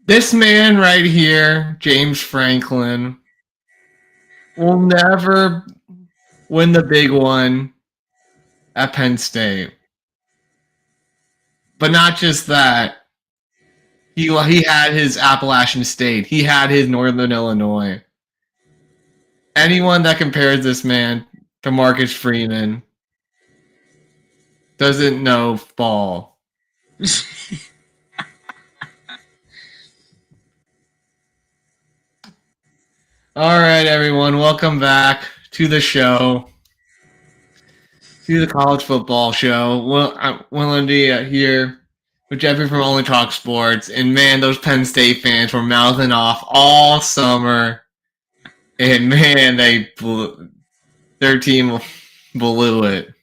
This man right here, James Franklin, will never win the big one at Penn State. But not just that. He had his Appalachian State. He had his Northern Illinois. Anyone that compares this man to Marcus Freeman doesn't know ball. All right, everyone. Welcome back to the show. To the college football show. WillND here with Jeffrey from Only Talk Sports. And man, those Penn State fans were mouthing off all summer. And man, their team blew it.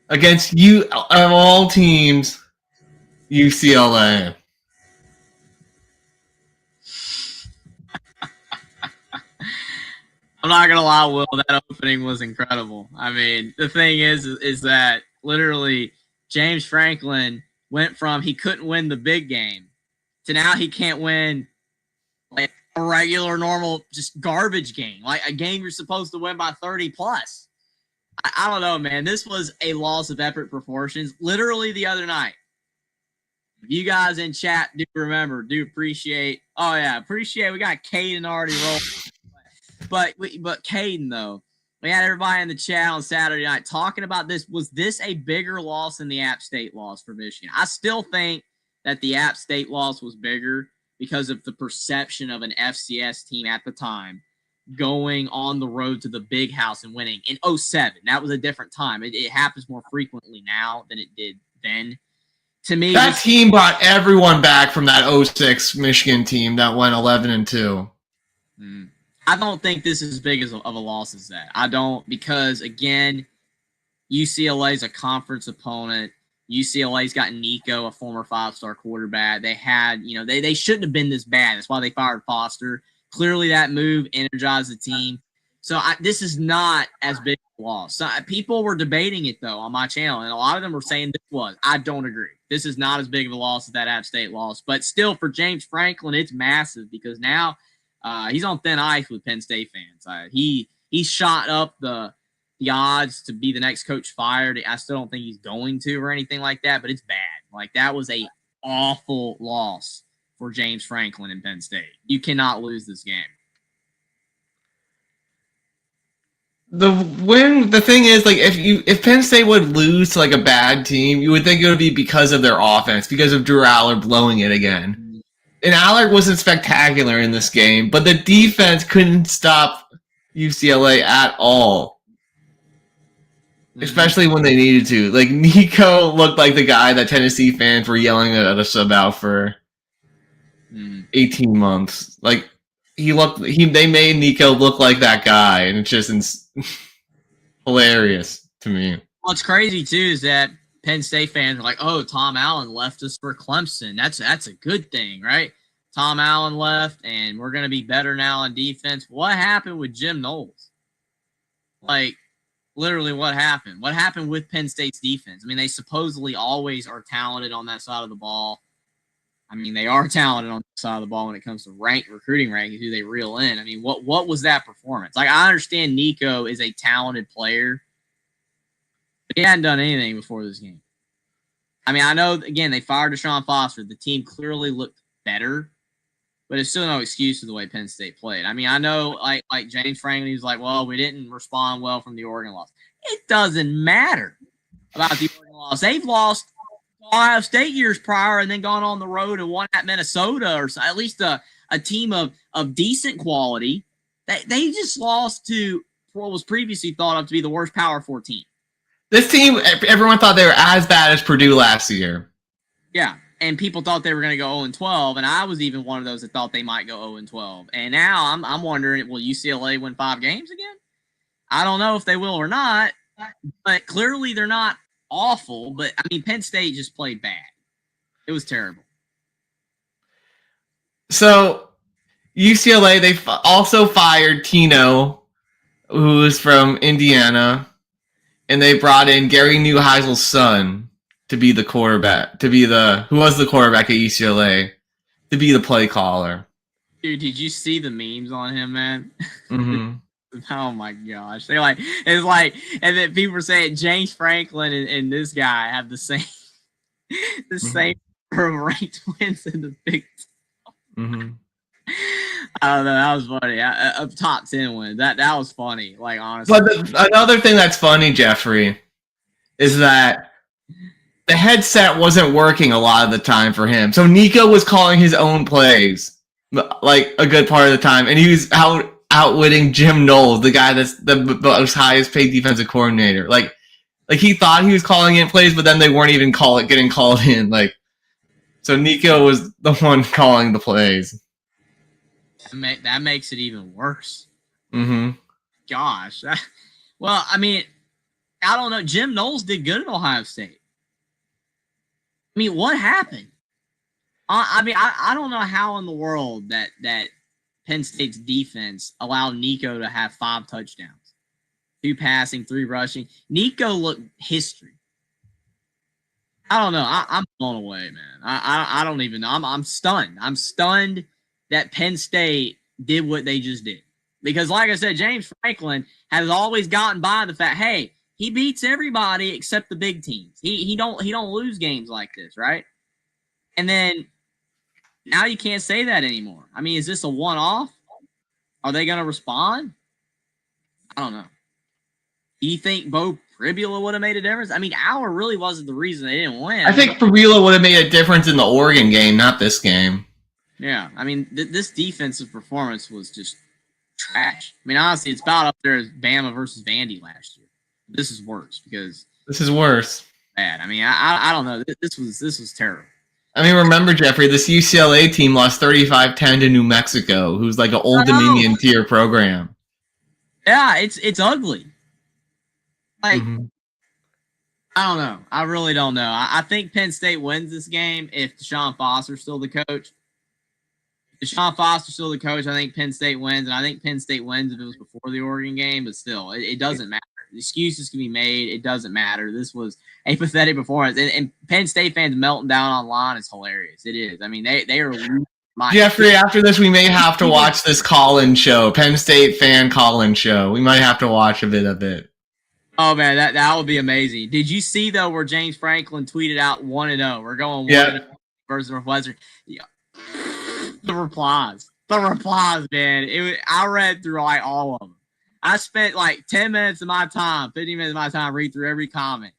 Against you, of all teams, UCLA. I'm not gonna lie, Will. That opening was incredible. I mean, the thing is that literally James Franklin went from he couldn't win the big game to now he can't win like a regular, normal, just garbage game, like a game you're supposed to win by 30 plus. I don't know, man. This was a loss of epic proportions. Literally the other night. You guys in chat do remember, do appreciate. Oh yeah, appreciate. We got Caden already rolling. But Caden, though, we had everybody in the chat on Saturday night talking about this. Was this a bigger loss than the App State loss for Michigan? I still think that the App State loss was bigger because of the perception of an FCS team at the time going on the road to the big house and winning in 2007. That was a different time. It happens more frequently now than it did then. To me, that team brought everyone back from that 2006 Michigan team that went 11-2. I don't think this is as big of a loss as that. I don't, because again, UCLA is a conference opponent. UCLA's got Nico, a former 5-star quarterback. They had, they shouldn't have been this bad. That's why they fired Foster. Clearly, that move energized the team. So this is not as big a loss. So, people were debating it though on my channel, and a lot of them were saying this was. I don't agree. This is not as big of a loss as that App State loss, but still, for James Franklin, it's massive because now. He's on thin ice with Penn State fans. He shot up the odds to be the next coach fired. I still don't think he's going to or anything like that, but it's bad. Like, that was a awful loss for James Franklin in Penn State. You cannot lose this game. The thing is, like, if Penn State would lose to like a bad team, you would think it would be because of their offense, because of Drew Aller blowing it again. And Aller wasn't spectacular in this game, but the defense couldn't stop UCLA at all. Especially when they needed to. Like, Nico looked like the guy that Tennessee fans were yelling at us about for 18 months. Like, they made Nico look like that guy, and it's just hilarious to me. What's crazy, too, is that Penn State fans are like, oh, Tom Allen left us for Clemson. That's a good thing, right? Tom Allen left, and we're going to be better now on defense. What happened with Jim Knowles? Like, literally what happened? What happened with Penn State's defense? I mean, they supposedly always are talented on that side of the ball. I mean, they are talented on the side of the ball when it comes to recruiting rankings, who they reel in. I mean, what was that performance? Like, I understand Nico is a talented player, but he hadn't done anything before this game. I mean, I know, again, they fired Deshaun Foster. The team clearly looked better, but it's still no excuse for the way Penn State played. I mean, I know, like James Franklin, he's like, well, we didn't respond well from the Oregon loss. It doesn't matter about the Oregon loss. They've lost Ohio State years prior and then gone on the road and won at Minnesota, or at least a team of decent quality. They just lost to what was previously thought of to be the worst Power 4 team. This team, everyone thought they were as bad as Purdue last year. Yeah, and people thought they were going to go 0-12, and I was even one of those that thought they might go 0-12. And now I'm wondering, will UCLA win 5 games again? I don't know if they will or not, but clearly they're not awful. But, I mean, Penn State just played bad. It was terrible. So, UCLA, they also fired Tino, who is from Indiana, and they brought in Gary Neuheisel's son to be the quarterback, who was the quarterback at UCLA. to be the play caller. Dude, did you see the memes on him, man? Mm-hmm. Oh my gosh, they're like, it's like, and then people are saying James Franklin and this guy have the same ranked wins in the Big. Mm-hmm. I don't know. That was funny. Of top 10 wins. That was funny. Like, honestly. But another thing that's funny, Jeffrey, is that the headset wasn't working a lot of the time for him. So Nico was calling his own plays like a good part of the time, and he was outwitting Jim Knowles, the guy that's the most highest paid defensive coordinator. Like he thought he was calling in plays, but then they weren't even getting called in. Like, so Nico was the one calling the plays. That makes it even worse. Mm-hmm. Gosh. Well, I mean, I don't know. Jim Knowles did good at Ohio State. I mean, what happened? I don't know how in the world that Penn State's defense allowed Nico to have 5 touchdowns, 2 passing, 3 rushing. Nico looked history. I don't know. I'm blown away, man. I don't even know. I'm stunned. I'm stunned that Penn State did what they just did. Because, like I said, James Franklin has always gotten by the fact, hey, he beats everybody except the big teams. He don't lose games like this, right? And then now you can't say that anymore. I mean, is this a one-off? Are they going to respond? I don't know. Do you think Bo Pribula would have made a difference? I mean, Aller really wasn't the reason they didn't win. I think Pribula would have made a difference in the Oregon game, not this game. Yeah, I mean, this defensive performance was just trash. I mean, honestly, it's about up there as Bama versus Vandy last year. This is worse because this is worse. Bad. I mean, I don't know. This was terrible. I mean, remember, Jeffrey, this UCLA team lost 35-10 to New Mexico, who's like an Old Dominion tier program. Yeah, it's ugly. Like, mm-hmm. I don't know. I really don't know. I think Penn State wins this game if Deshaun Foster's still the coach. If Deshaun Foster's still the coach, I think Penn State wins, and I think Penn State wins if it was before the Oregon game, but still, it doesn't matter. Excuses can be made. It doesn't matter. This was a pathetic performance, and Penn State fans melting down online is hilarious. It is. I mean, they are. Jeffrey, after this, we may have to watch this call-in show, Penn State fan call-in show. We might have to watch a bit of it. Oh man, that would be amazing. Did you see though where James Franklin tweeted out 1-0? We're going 1-0 versus Northwestern. Yeah. The replies, man. I read through like all of them. I spent like 10 minutes of my time, 15 minutes of my time, read through every comment.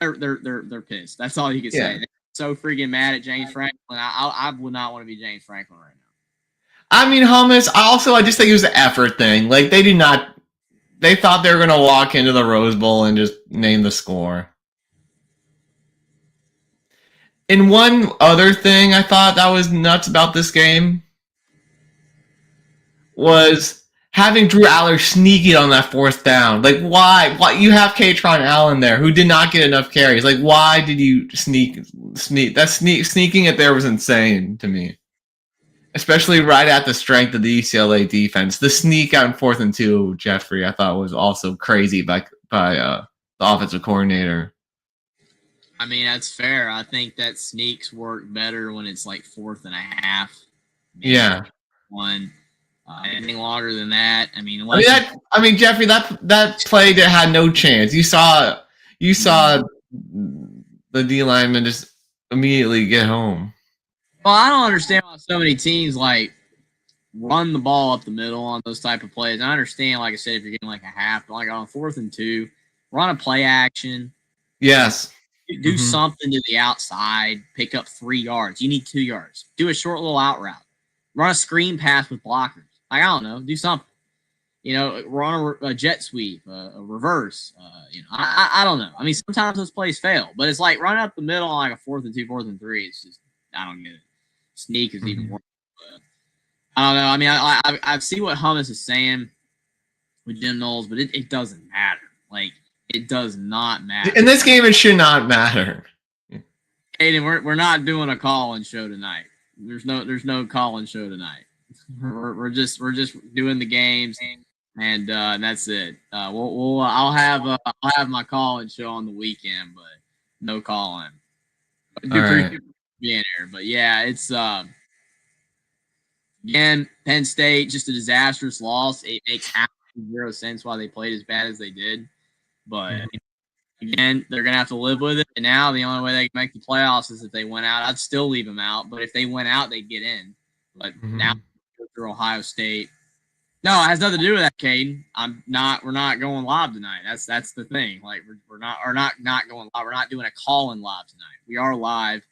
They're pissed. That's all you can say. They're so freaking mad at James Franklin. I would not want to be James Franklin right now. I mean, Hummus. I just think it was an effort thing. Like they thought they were gonna walk into the Rose Bowl and just name the score. And one other thing I thought that was nuts about this game was having Drew Aller sneak it on that 4th down. Like, why? Why you have Katron Allen there who did not get enough carries? Like, why did you sneak? Sneaking it there was insane to me, especially right at the strength of the UCLA defense. The sneak out in 4th and 2, Jeffrey, I thought was also crazy by the offensive coordinator. I mean, that's fair. I think that sneaks work better when it's like 4th and a half. Yeah. One. Anything longer than that, I mean, Jeffrey, that play that had no chance. You saw the D lineman just immediately get home. Well, I don't understand why so many teams like run the ball up the middle on those type of plays. I understand, like I said, if you're getting like a half, but like on 4th and 2, run a play action. Yes. Do something to the outside, pick up 3 yards. You need 2 yards. Do a short little out route. Run a screen pass with blockers. Like, I don't know. Do something. Run a jet sweep, a reverse. I don't know. I mean, sometimes those plays fail, but it's like run up the middle on like a 4th and 2, 4th and 3. It's just, I don't get it. Sneak is even worse. But I don't know. I mean, I see what Hummus is saying with Jim Knowles, but it doesn't matter. Like, it does not matter. In this game, it should not matter. Aiden, we're not doing a call-in show tonight. There's no call-in show tonight. We're just doing the games, and that's it. I'll have my call-in show on the weekend, but no call-in. All right. being here. But yeah, it's again, Penn State, just a disastrous loss. It makes absolutely zero sense why they played as bad as they did. But again, they're gonna have to live with it. And now the only way they can make the playoffs is if they went out. I'd still leave them out, but if they went out, they'd get in. But now through Ohio State. No, it has nothing to do with that, Caden. We're not going live tonight. That's the thing. Like we're not going live. We're not doing a call-in live tonight. We are live.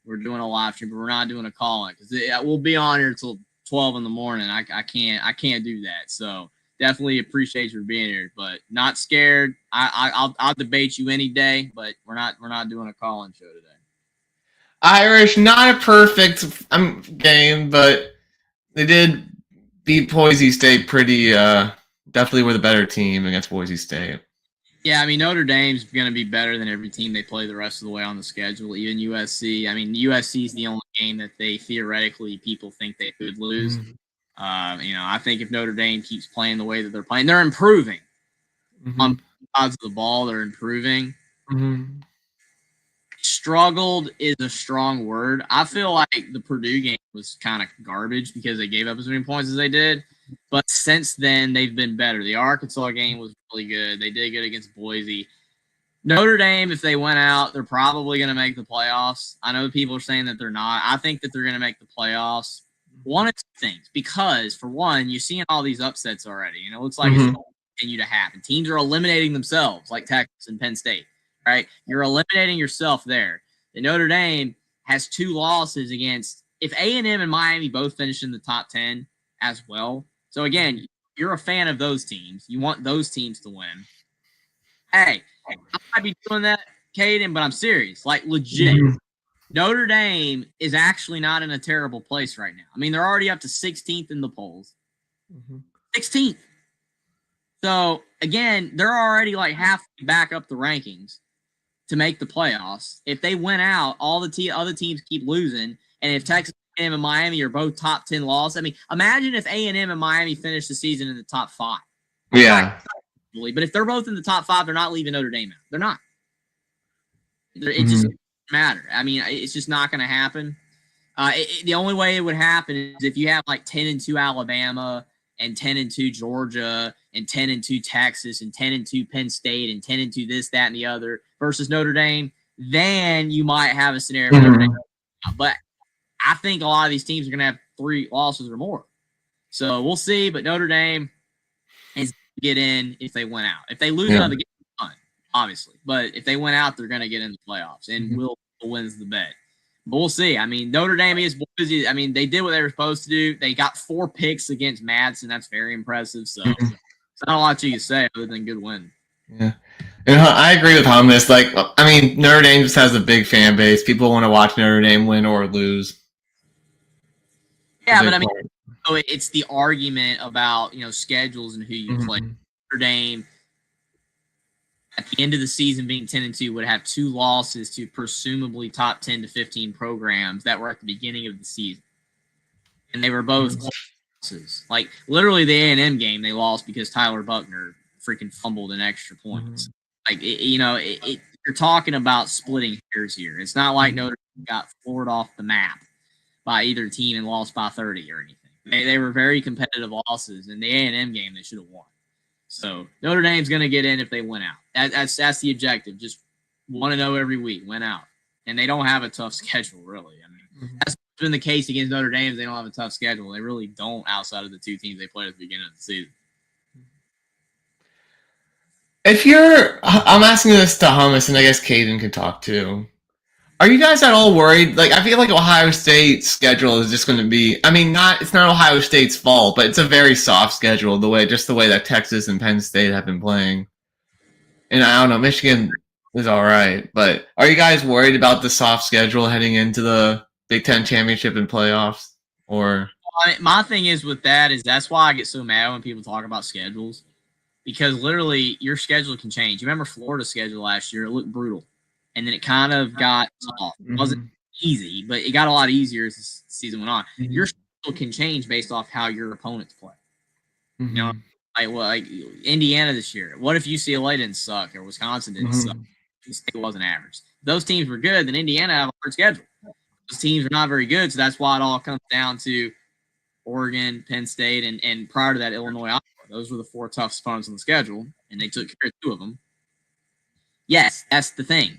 We're doing a live stream, but we're not doing a call-in because we'll be on here till 12 in the morning. I can't do that. So definitely appreciate you for being here, but not scared. I'll debate you any day, but we're not doing a call-in show today. Irish, not a perfect game, but they did beat Boise State pretty. Definitely were the better team against Boise State. Yeah, I mean, Notre Dame's going to be better than every team they play the rest of the way on the schedule, even USC. I mean, USC is the only game that they theoretically people think they could lose. I think if Notre Dame keeps playing the way that they're playing, they're improving. On sides of the ball, they're improving. Struggled is a strong word. I feel like the Purdue game was kind of garbage because they gave up as many points as they did. But since then, they've been better. The Arkansas game was really good. They did good against Boise. Notre Dame, if they went out, they're probably going to make the playoffs. I know people are saying that they're not. I think that they're going to make the playoffs. One of two things. Because, for one, you're seeing all these upsets already. It looks like it's going to continue to happen. Teams are eliminating themselves, like Texas and Penn State. Right? You're eliminating yourself there. The Notre Dame has 2 losses against – if A&M and Miami both finish in the top 10 as well. So, again, you're a fan of those teams. You want those teams to win. Hey, I might be doing that, Caden, but I'm serious. Like, legit. Notre Dame is actually not in a terrible place right now. I mean, they're already up to 16th in the polls. 16th. So, again, they're already like halfway back up the rankings to make the playoffs. If they went out, all the other teams keep losing, and if Texas A&M and Miami are both top 10 losses, I mean, imagine if A&M and Miami finish the season in the top 5. Yeah. But if they're both in the top 5, they're not leaving Notre Dame out. They're not. It just doesn't matter. I mean, it's just not going to happen. The only way it would happen is if you have like 10-2 Alabama and 10-2 Georgia and 10-2 Texas and 10-2 Penn State and 10-2 this, that, and the other versus Notre Dame, then you might have a scenario where Notre Dame. But I think a lot of these teams are going to have 3 losses or more. So we'll see. But Notre Dame is get in if they went out. If they lose another game, fun, obviously. But if they went out, they're going to get in the playoffs, and Will wins the bet. But we'll see. I mean, Notre Dame is Boise. I mean, they did what they were supposed to do. They got 4 picks against Madison. That's very impressive. So it's not a lot you can say other than good win. Yeah. And I agree with Hummus. Like, I mean, Notre Dame just has a big fan base. People want to watch Notre Dame win or lose. Yeah, but I mean, it's the argument about, schedules and who you play. Notre Dame, at the end of the season, being 10-2, would have 2 losses to presumably top 10 to 15 programs that were at the beginning of the season, and they were both losses. Like literally, the A&M game they lost because Tyler Buckner freaking fumbled an extra point. Like you're talking about splitting hairs here. It's not like Notre Dame got floored off the map by either team and lost by 30 or anything. They were very competitive losses. In the A&M game, they should have won. So Notre Dame's going to get in if they win out. That's the objective. Just want to know every week, win out. And they don't have a tough schedule, really. I mean, that's been the case against Notre Dame. They don't have a tough schedule. They really don't outside of the 2 teams they played at the beginning of the season. I'm asking this to Hummus, and I guess Caden can talk too. Are you guys at all worried? Like, I feel like Ohio State's schedule is just going to be. I mean, it's not Ohio State's fault, but it's a very soft schedule. The way that Texas and Penn State have been playing, and I don't know, Michigan is all right. But are you guys worried about the soft schedule heading into the Big Ten championship and playoffs? Or my thing is with that is that's why I get so mad when people talk about schedules, because literally your schedule can change. You remember Florida's schedule last year? It looked brutal. And then it kind of got soft. It wasn't easy, but it got a lot easier as the season went on. Your schedule can change based off how your opponents play. Like Indiana this year. What if UCLA didn't suck or Wisconsin didn't suck? The state wasn't average. If those teams were good, then Indiana have a hard schedule. Those teams are not very good, so that's why it all comes down to Oregon, Penn State, and prior to that, Illinois, Iowa. Those were the 4 toughest opponents on the schedule, and they took care of 2 of them. Yes, that's the thing.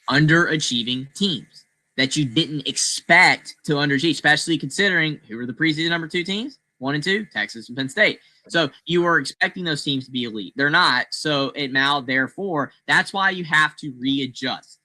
Underachieving teams that you didn't expect to underachieve, especially considering who were the preseason number 2 teams? 1 and 2, Texas and Penn State. So you were expecting those teams to be elite. They're not. So it now, therefore, that's why you have to readjust.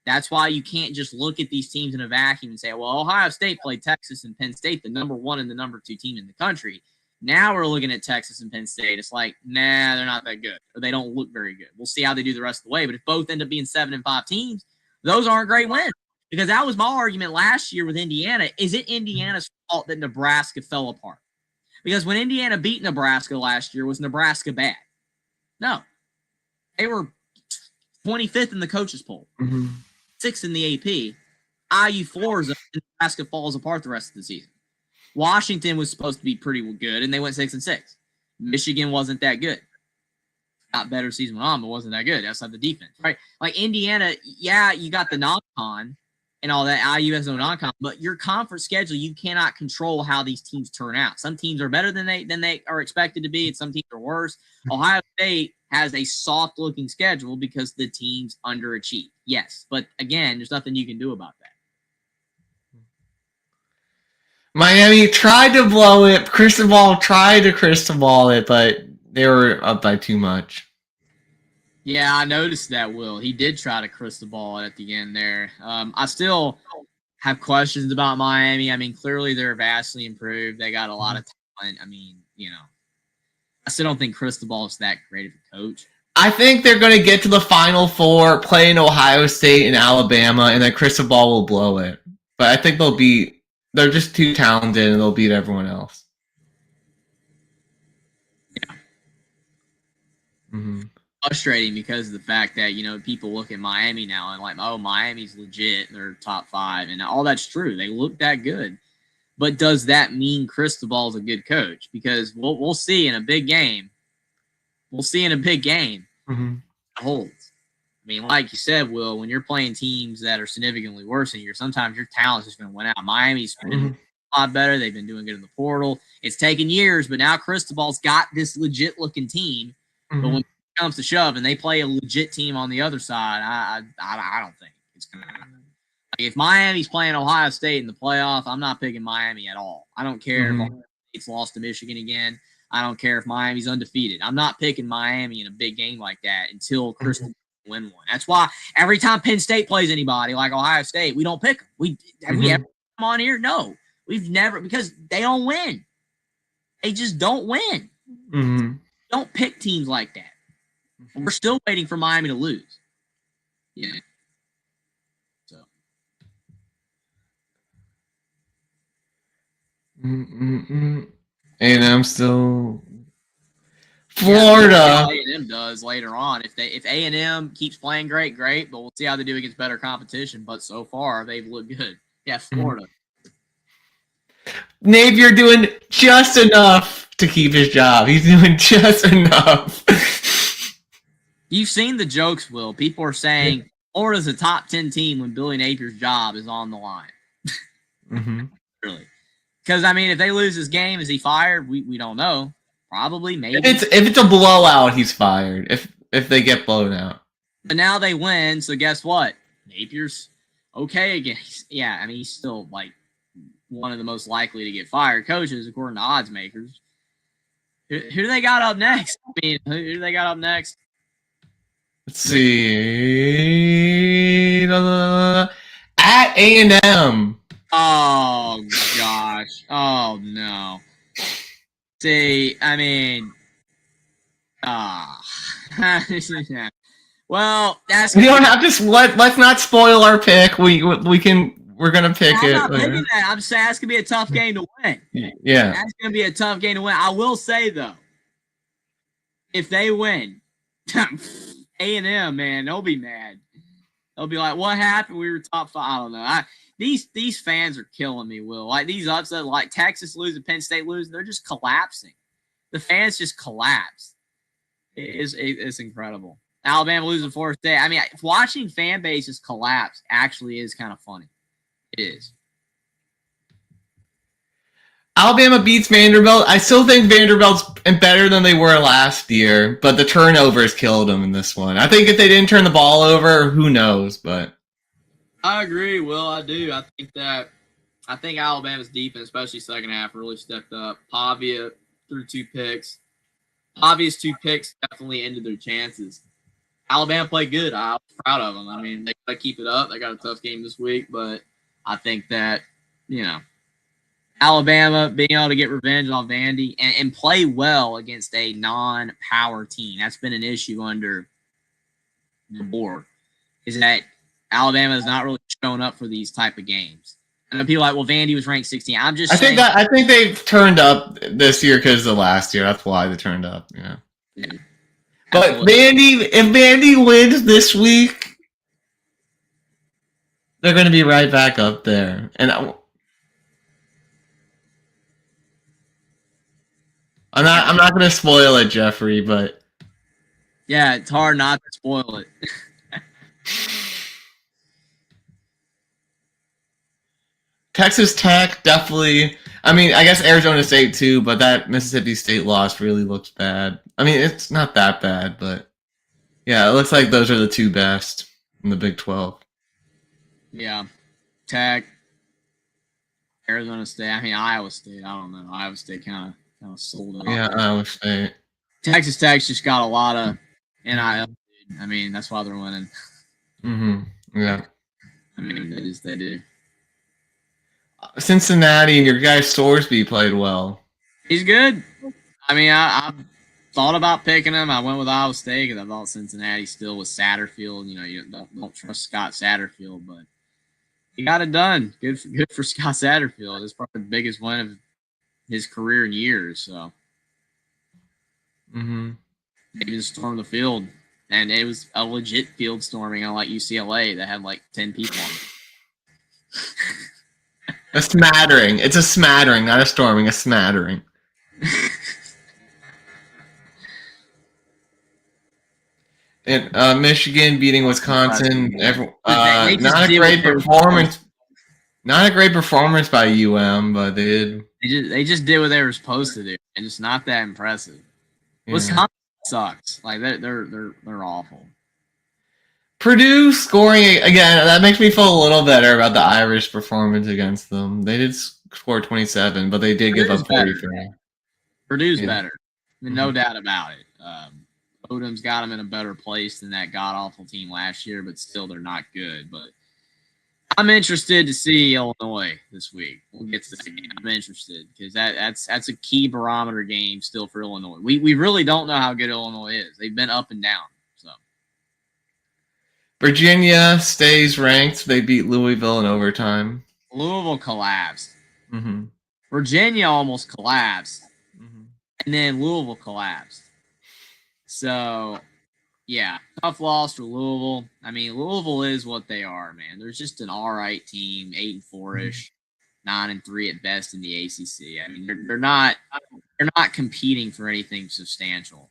That's why you can't just look at these teams in a vacuum and say, well, Ohio State played Texas and Penn State, the number 1 and the number 2 team in the country. Now we're looking at Texas and Penn State. It's like, nah, they're not that good, or they don't look very good. We'll see how they do the rest of the way. But if both end up being 7 and 5 teams, those aren't great wins. Because that was my argument last year with Indiana. Is it Indiana's fault that Nebraska fell apart? Because when Indiana beat Nebraska last year, was Nebraska bad? No. They were 25th in the coaches poll, 6th in the AP. IU Florida, and Nebraska falls apart the rest of the season. Washington was supposed to be pretty good, and they went 6-6. Michigan wasn't that good. Got better season went on, but wasn't that good outside the defense, right? Like Indiana, yeah, you got the non-con and all that. IU has no non-con, but your conference schedule, you cannot control how these teams turn out. Some teams are better than they are expected to be, and some teams are worse. Ohio State has a soft-looking schedule because the teams underachieve. Yes, but again, there's nothing you can do about that. Miami tried to blow it. Cristobal tried to cristobal it, but they were up by too much. Yeah, I noticed that, Will. He did try to cristobal it at the end there. I still have questions about Miami. I mean, clearly they're vastly improved. They got a lot of talent. I mean, I still don't think Cristobal is that great of a coach. I think they're going to get to the Final Four, play in Ohio State and Alabama, and then Cristobal will blow it. But I think they're just too talented, and they'll beat everyone else. Yeah. Frustrating because of the fact that, people look at Miami now and like, oh, Miami's legit. They're top 5. And all that's true. They look that good. But does that mean Cristobal's a good coach? Because we'll see in a big game. We'll see in a big game. It holds. I mean, like you said, Will, when you're playing teams that are significantly worse than you, sometimes your talent's just going to win out. Miami's been a lot better. They've been doing good in the portal. It's taken years, but now Cristobal's got this legit-looking team. But when it comes to shove and they play a legit team on the other side, I don't think it's going to happen. Like, if Miami's playing Ohio State in the playoff, I'm not picking Miami at all. I don't care if Ohio State's lost to Michigan again. I don't care if Miami's undefeated. I'm not picking Miami in a big game like that until Cristobal win one. That's why every time Penn State plays anybody like Ohio State, we don't pick them. Have we ever come on here? No. We've never, because they don't win. They just don't win. Don't pick teams like that. We're still waiting for Miami to lose. Yeah. So. And I'm still Florida. A&M does later on. If A&M keeps playing great, but we'll see how they do against better competition. But so far, they've looked good. Yeah, Florida. Napier doing just enough to keep his job. He's doing just enough. You've seen the jokes, Will. People are saying Florida's a top 10 team when Billy Napier's job is on the line. Really. Because, I mean, if they lose this game, is he fired? We don't know. Probably, maybe. If it's a blowout, he's fired. If they get blown out. But now they win, so guess what? Napier's okay again. Yeah, I mean, he's still, like, one of the most likely to get fired coaches, according to odds makers. Who do they got up next? I mean, who do they got up next? Let's see. At A&M. Oh, gosh. Oh, no. See, I mean, well, that's. We don't have to. Let's not spoil our pick. We're gonna pick it. I'm not picking that. I'm saying that's gonna be a tough game to win. Yeah, that's gonna be a tough game to win. I will say though, if they win, A&M, man, they'll be mad. They'll be like, "What happened? We were top 5." I don't know. These fans are killing me, Will. Like these upsets, like Texas losing, Penn State losing, they're just collapsing. The fans just collapse. It's incredible. Alabama losing Florida State. I mean, watching fan bases collapse actually is kind of funny. It is. Alabama beats Vanderbilt. I still think Vanderbilt's better than they were last year, but the turnovers killed them in this one. I think if they didn't turn the ball over, who knows? But I agree, Will. I do. I think Alabama's defense, especially second half, really stepped up. Pavia threw 2 picks. Pavia's 2 picks definitely ended their chances. Alabama played good. I was proud of them. I mean, they got to keep it up. They got a tough game this week, but I think that, Alabama being able to get revenge on Vandy and play well against a non-power team. That's been an issue under the board, is that Alabama has not really shown up for these type of games. And people are like, well, Vandy was ranked 16. I'm just saying. I think they've turned up this year because of last year. That's why they turned up. Yeah. But if Vandy wins this week, they're going to be right back up there. And I'm not going to spoil it, Jeffrey, but yeah, it's hard not to spoil it. Texas Tech definitely. I mean, I guess Arizona State too, but that Mississippi State loss really looks bad. I mean, it's not that bad, but yeah, it looks like those are the 2 best in the Big 12. Yeah, Tech, Arizona State. I mean, Iowa State. I don't know. Iowa State kind of sold it. Yeah, Iowa State. Texas Tech's just got a lot of NIL. I mean, that's why they're winning. Yeah. I mean, they do. Cincinnati and your guy Sorsby played well. He's good. I mean, I thought about picking him. I went with Iowa State because I thought Cincinnati still was Satterfield. You don't trust Scott Satterfield, but he got it done. Good for Scott Satterfield. It's probably the biggest win of his career in years. So, they just stormed the field, and it was a legit field storming, unlike UCLA that had like 10 people on it. A smattering. It's a smattering, not a storming. A smattering. And Michigan beating Wisconsin. Not a great performance. Not a great performance by UM, but they just did what they were supposed to do, and it's not that impressive. Yeah. Wisconsin sucks. Like they're awful. Purdue scoring again. That makes me feel a little better about the Irish performance against them. They did score 27, but they did give up 43. Purdue's better. I mean, no doubt about it. Odom's got them in a better place than that god-awful team last year, but still they're not good. But I'm interested to see Illinois this week. We'll get to that game. I'm interested because that's a key barometer game still for Illinois. We really don't know how good Illinois is. They've been up and down. So Virginia stays ranked. They beat Louisville in overtime. Louisville collapsed. Virginia almost collapsed. And then Louisville collapsed. So, yeah, tough loss for Louisville. I mean, Louisville is what they are, man. They're just an all right team, 8-4-ish, 9-3 at best in the ACC. I mean, they're not competing for anything substantial.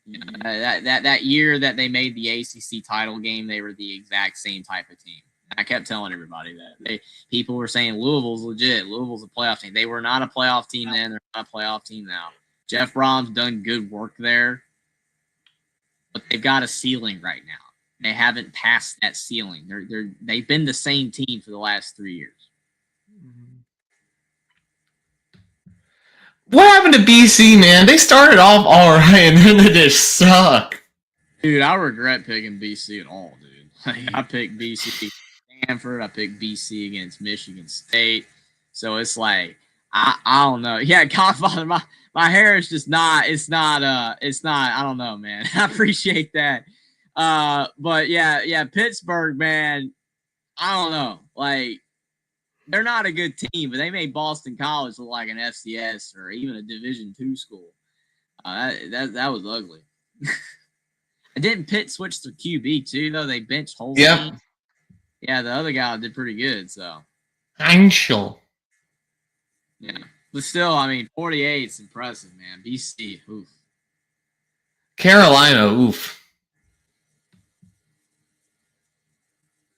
You know, that year that they made the ACC title game, they were the exact same type of team. I kept telling everybody that. People were saying Louisville's legit. Louisville's a playoff team. They were not a playoff team then. They're not a playoff team now. Jeff Brom's done good work there, but they've got a ceiling right now. They haven't passed that ceiling. They've been the same team for the last 3 years. What happened to BC, man? They started off all right, and then they just suck. Dude, I regret picking BC at all, dude. Like, I picked BC Stanford. I picked BC against Michigan State. So it's like, I don't know. Yeah, Godfather, my hair is just not, it's not, I don't know, man. I appreciate that. But yeah, Pittsburgh, man, I don't know. Like, they're not a good team, but they made Boston College look like an FCS or even a Division II school. That was ugly. Didn't Pitt switch to QB too, though? They benched Holstein. Yep. Yeah, the other guy did pretty good, so. Heinschel. Yeah. But still, I mean, 48 is impressive, man. BC, oof. Carolina, oof.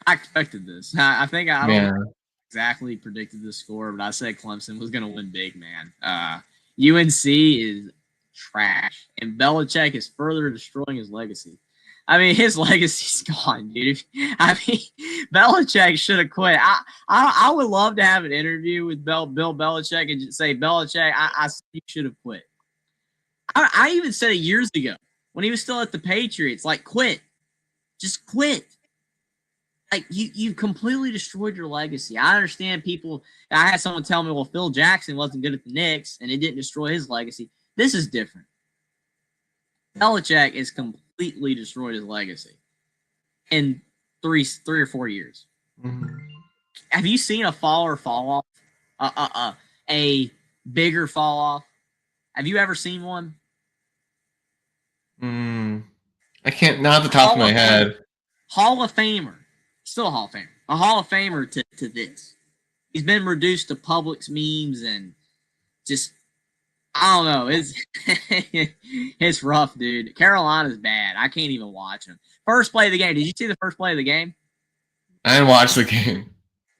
I expected this. I think I don't. exactly predicted the score, but I said Clemson was going to win big, man. UNC is trash, and Belichick is further destroying his legacy. I mean, his legacy's gone, dude. I mean, Belichick should have quit. I would love to have an interview with Bill Belichick and just say, Belichick, I you should have quit. I even said it years ago when he was still at the Patriots, like, quit. Just quit. Like, you completely destroyed your legacy. I understand people. I had someone tell me, well, Phil Jackson wasn't good at the Knicks, and it didn't destroy his legacy. This is different. Belichick has completely destroyed his legacy in three or 4 years. Mm-hmm. Have you seen a fall off? A bigger fall off? Have you ever seen one? I can't, not at the top of my head. Hall of Famer. Still a Hall of Famer. A Hall of Famer to this. He's been reduced to Publix memes and just, I don't know. It's rough, dude. Carolina's bad. I can't even watch them. First play of the game. Did you see the first play of the game? I didn't watch the game.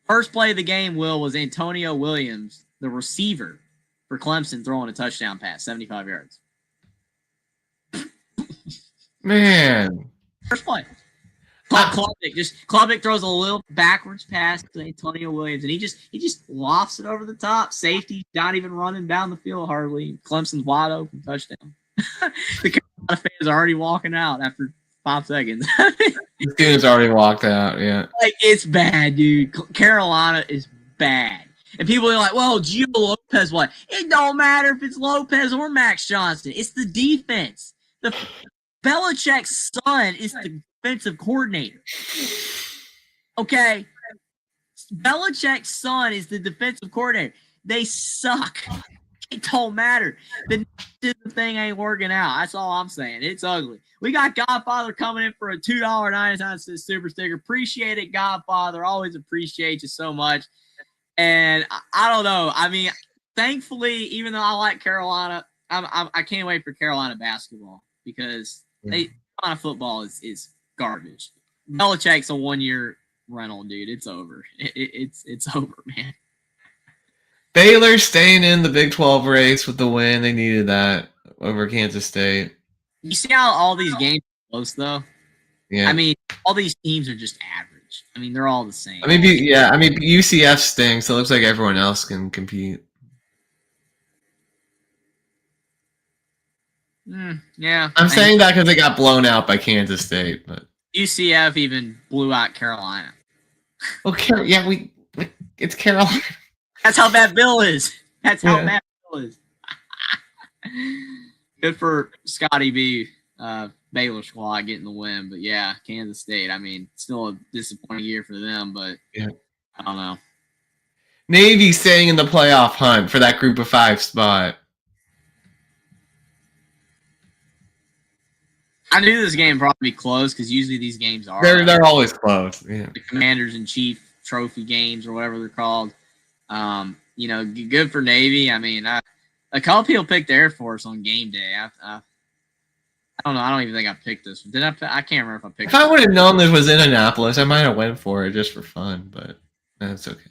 First play of the game, Will, was Antonio Williams, the receiver for Clemson, throwing a touchdown pass, 75 yards. Man. First play. Klubnik throws a little backwards pass to Antonio Williams, and he just lofts it over the top. Safety not even running down the field hardly. Clemson's wide open, touchdown. The Carolina fans are already walking out after 5 seconds. The students already walked out, yeah. Like, it's bad, dude. Carolina is bad. And people are like, well, Gio Lopez, what? It don't matter if it's Lopez or Max Johnson. It's the defense. The Belichick's son is the defensive coordinator. Okay? Belichick's son is the defensive coordinator. They suck. It don't matter. The thing ain't working out. That's all I'm saying. It's ugly. We got Godfather coming in for a $2.99 super sticker. Appreciate it, Godfather. Always appreciate you so much. And I don't know. I mean, thankfully, even though I like Carolina, I can't wait for Carolina basketball because Carolina football is garbage. Belichick's a 1-year rental, dude. It's over. It's over, man. Baylor staying in the Big 12 race with the win. They needed that over Kansas State. You see how all these games are close, though? Yeah. I mean, all these teams are just average. I mean, they're all the same. I mean, UCF stinks, so it looks like everyone else can compete. Yeah. I'm saying that because they got blown out by Kansas State, but UCF even blew out Carolina. Okay, yeah, it's Carolina. That's how bad Bill is. That's how bad Bill is. Good for Scotty B, Baylor squad getting the win, but yeah, Kansas State. I mean, still a disappointing year for them, but I don't know. Navy staying in the playoff hunt for that Group of 5 spot. I knew this game would probably be close because usually these games are. They're always close. Yeah. The Commanders in Chief trophy games or whatever they're called. Good for Navy. I mean, a couple people picked Air Force on game day. I don't know. I don't even think I picked this. Did I? I can't remember if I picked. If I would have known this was in Annapolis, I might have went for it just for fun, but that's okay.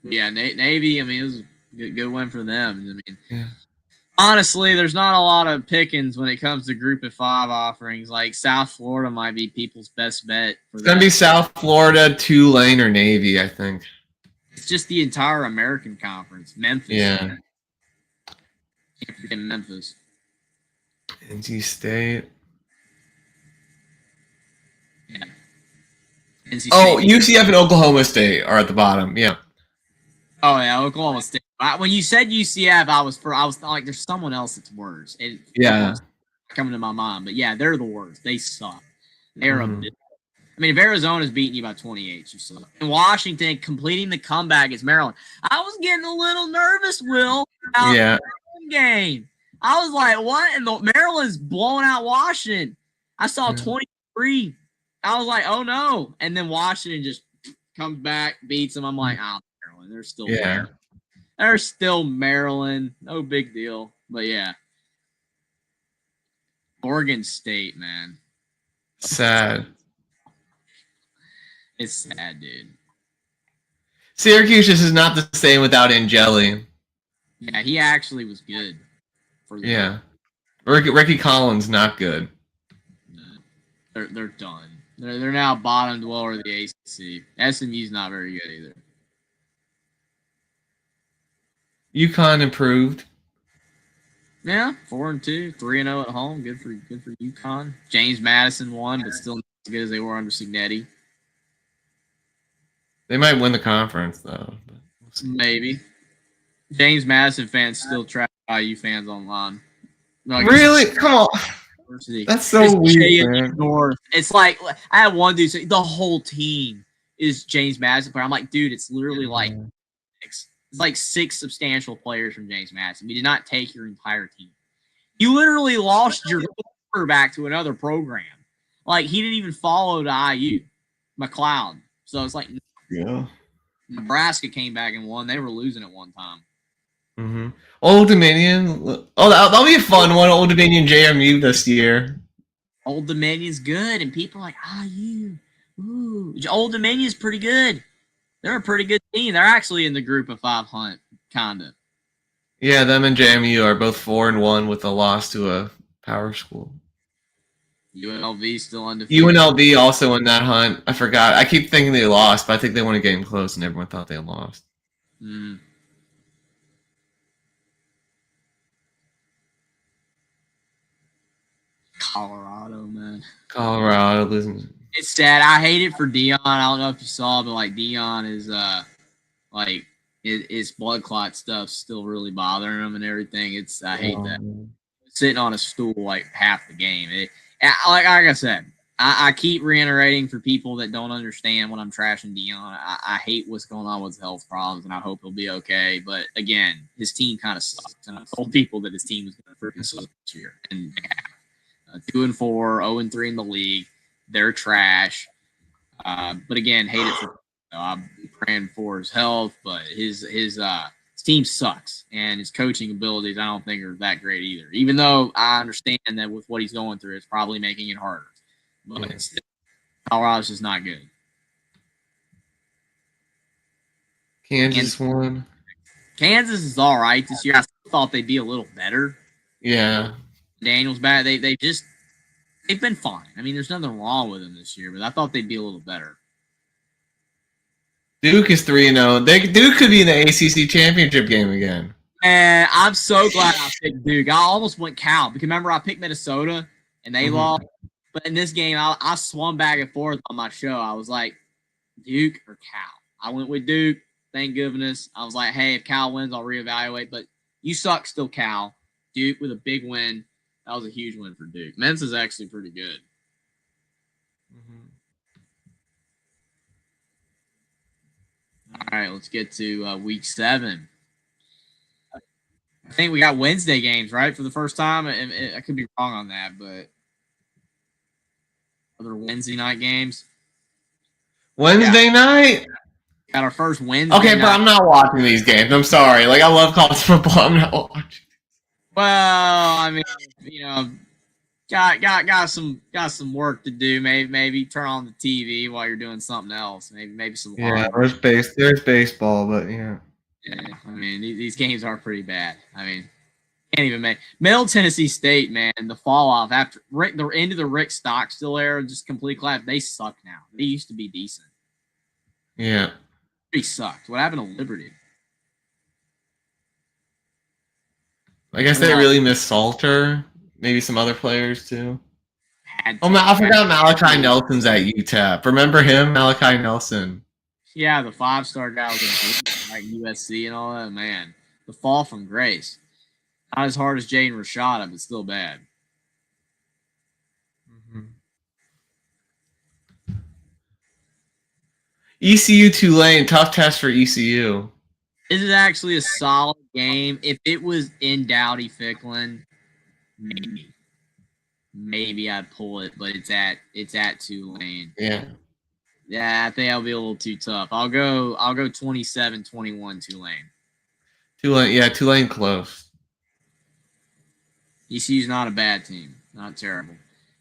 Yeah, Navy. I mean, it was a good win for them. I mean, honestly, there's not a lot of pickings when it comes to Group of 5 offerings. Like South Florida might be people's best bet. It's gonna be South Florida, Tulane, or Navy, I think. It's just the entire American Conference. Memphis. Yeah. Can't forget Memphis. NC State. Yeah. NC State. Oh, UCF and Oklahoma State are at the bottom. Yeah. Oh yeah, Oklahoma State. When you said UCF, I was like, there's someone else that's worse. Coming to my mind, but yeah, they're the worst. They suck. They're a bit. I mean, if Arizona's beating you by 28, you suck. And Washington completing the comeback is Maryland. I was getting a little nervous, Will, about the game. I was like, what? And Maryland's blowing out Washington. I saw 23. I was like, oh no. And then Washington just comes back, beats them. I'm like, oh, Maryland. They're still there. They're still Maryland. No big deal. But yeah. Oregon State, man. Sad. It's sad, dude. Syracuse just is not the same without Angeli. Yeah, he actually was good. Yeah. Ricky Collins, not good. They're done. They're now bottom dweller of the ACC. SMU's not very good either. UConn improved. Yeah, 4-2, 3-0 at home. Good for UConn. James Madison won, but still not as good as they were under Signetti. They might win the conference though. Maybe. James Madison fans still trash IU fans online. Like, really? Come on. That's so weird, man. North. It's like I had one dude say the whole team is James Madison player. I'm like, dude, it's literally like it's like 6 substantial players from James Madison. We did not take your entire team. You literally lost your quarterback to another program. Like he didn't even follow to IU, McLeod. So it's like, yeah. Nebraska came back and won. They were losing at one time. Mm-hmm. Old Dominion. Oh, that'll be a fun one. Old Dominion JMU this year. Old Dominion's good, and people are like, IU. Ooh, Old Dominion's pretty good. They're a pretty good team. They're actually in the group of 5 hunt, kinda. Yeah, them and JMU are both 4-1 with a loss to a power school. UNLV still undefeated. UNLV also in that hunt. I forgot. I keep thinking they lost, but I think they won a game close, and everyone thought they lost. Mm. Colorado, man. Colorado losing. It's sad. I hate it for Dion. I don't know if you saw, but like Dion is like his blood clot stuff still really bothering him and everything. I hate that. Man. Sitting on a stool like half the game. Like I said, I keep reiterating for people that don't understand when I'm trashing Dion. I hate what's going on with his health problems, and I hope he'll be okay. But again, his team kind of sucks, and I told people that his team was going to freaking suck this year, and 2-4, 0-3 in the league. They're trash. But again, hate it for. I'm praying for his health, but his team sucks, and his coaching abilities I don't think are that great either. Even though I understand that with what he's going through, it's probably making it harder. But Colorado's just not good. Kansas won. Kansas is all right this year. I thought they'd be a little better. Yeah. Daniel's bad. They've been fine. I mean, there's nothing wrong with them this year, but I thought they'd be a little better. Duke is 3-0. Duke could be in the ACC championship game again. And I'm so glad I picked Duke. I almost went Cal because remember I picked Minnesota and they lost. But in this game, I swung back and forth on my show. I was like, Duke or Cal. I went with Duke. Thank goodness. I was like, hey, if Cal wins, I'll reevaluate. But you suck still, Cal. Duke with a big win. That was a huge win for Duke. Men's is actually pretty good. All right, let's get to week 7. I think we got Wednesday games, right, for the first time. I could be wrong on that, but other Wednesday night games. Wednesday night? Got our first Wednesday Okay, night. but I'm not watching these games. I'm sorry. Like, I love college football. I'm not watching. Well, I mean, you know, got some work to do. Maybe turn on the TV while you're doing something else. Maybe some. Yeah, there's baseball, but yeah. Yeah, I mean, these games are pretty bad. I mean, can't even make Middle Tennessee State, man. The fall off after the end of the Rick Stockstill era, just complete collapse. They suck now. They used to be decent. Yeah. They sucked. What happened to Liberty? I guess they really miss Salter. Maybe some other players too. I forgot Malachi Nelson's at UTEP. Remember him, Malachi Nelson? Yeah, the 5-star guy was in like USC and all that. Man, the fall from grace. Not as hard as Jaden Rashada, but still bad. ECU Tulane, tough test for ECU. This is actually a solid game. If it was in Dowdy Ficklin, maybe I'd pull it, but it's at Tulane. Yeah. Yeah, I think that'll be a little too tough. I'll go 27-21 Tulane. Tulane close. ECU's not a bad team. Not terrible.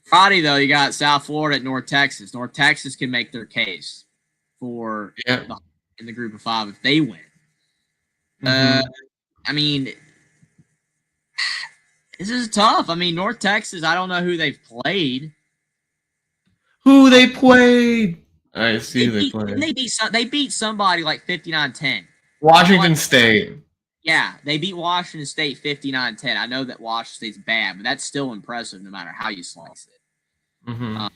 Friday, though, you got South Florida at North Texas. North Texas can make their case for the in the group of 5 if they win. Mhm. I mean, this is tough. I mean, North Texas, I don't know who they've played. Who they played? I see who they played. They beat somebody like 59-10. Washington State. Yeah, they beat Washington State 59-10. I know that Washington State's bad, but that's still impressive no matter how you slice it. Mm-hmm.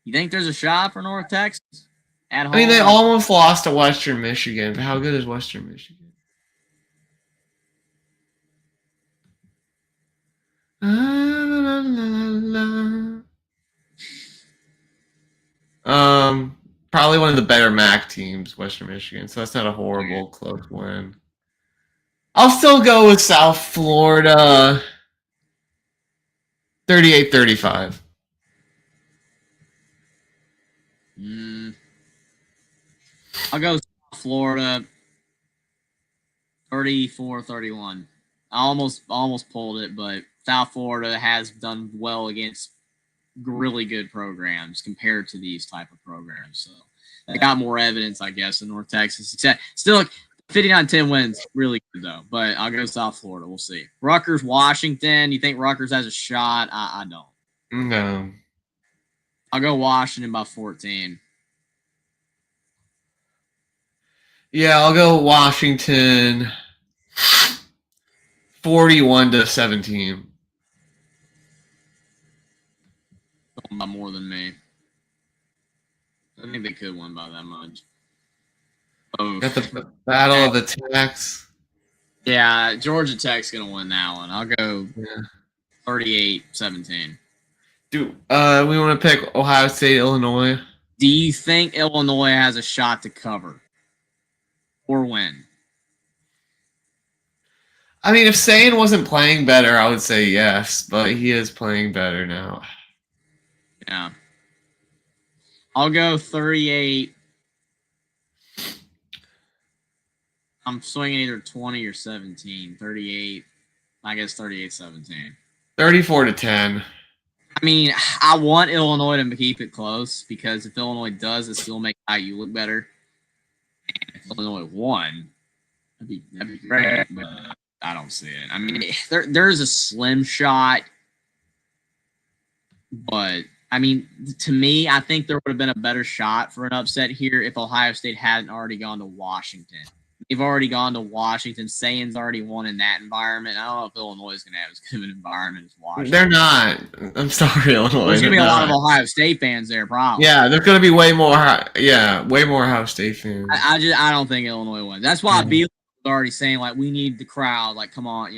You think there's a shot for North Texas at home? I mean, they almost lost to Western Michigan. But how good is Western Michigan? Probably one of the better MAC teams, Western Michigan. So that's not a horrible close win. I'll still go with South Florida 38-35. I'll go South Florida 34-31. I almost pulled it, but South Florida has done well against really good programs compared to these type of programs. So they got more evidence, I guess, in North Texas. Still, 59-10 wins really good, though. But I'll go South Florida. We'll see. Rutgers, Washington. You think Rutgers has a shot? I don't. No. I'll go Washington by 14. Yeah, I'll go Washington 41-17. By more than me. I think they could win by that much. Got the Battle of the Techs. Yeah, Georgia Tech's going to win that one. I'll go 38-17. Do we want to pick Ohio State, Illinois? Do you think Illinois has a shot to cover or win? I mean, if Sane wasn't playing better, I would say yes, but he is playing better now. Yeah. I'll go 38. I'm swinging either 20 or 17. 38. I guess 38-17. 34-10. I mean, I want Illinois to keep it close because if Illinois does, it still makes IU look better. And if Illinois won, that'd be great. But I don't see it. I mean, there's a slim shot, but I mean, to me, I think there would have been a better shot for an upset here if Ohio State hadn't already gone to Washington. They've already gone to Washington. Sayan's already won in that environment. I don't know if Illinois is going to have as good of an environment as Washington. They're not. I'm sorry, Illinois. There's going to be a lot of Ohio State fans there, probably. Yeah, there's going to be way more. Way more Ohio State fans. I don't think Illinois wins. That's why Beal was already saying like we need the crowd. Like, come on,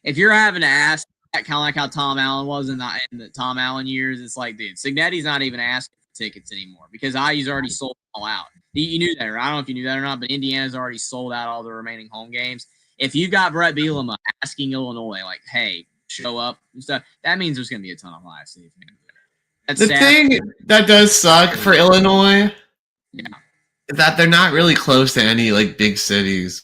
if you're having to ask, kind of like how Tom Allen was in the Tom Allen years, it's like, dude, Signetti's not even asking for tickets anymore because IU's already sold all out. You knew that, right? I don't know if you knew that or not, but Indiana's already sold out all the remaining home games. If you got Brett Bielema asking Illinois, like, hey, show up and stuff, that means there's going to be a ton of Ohio State fans. The thing that does suck for Illinois is that they're not really close to any, like, big cities.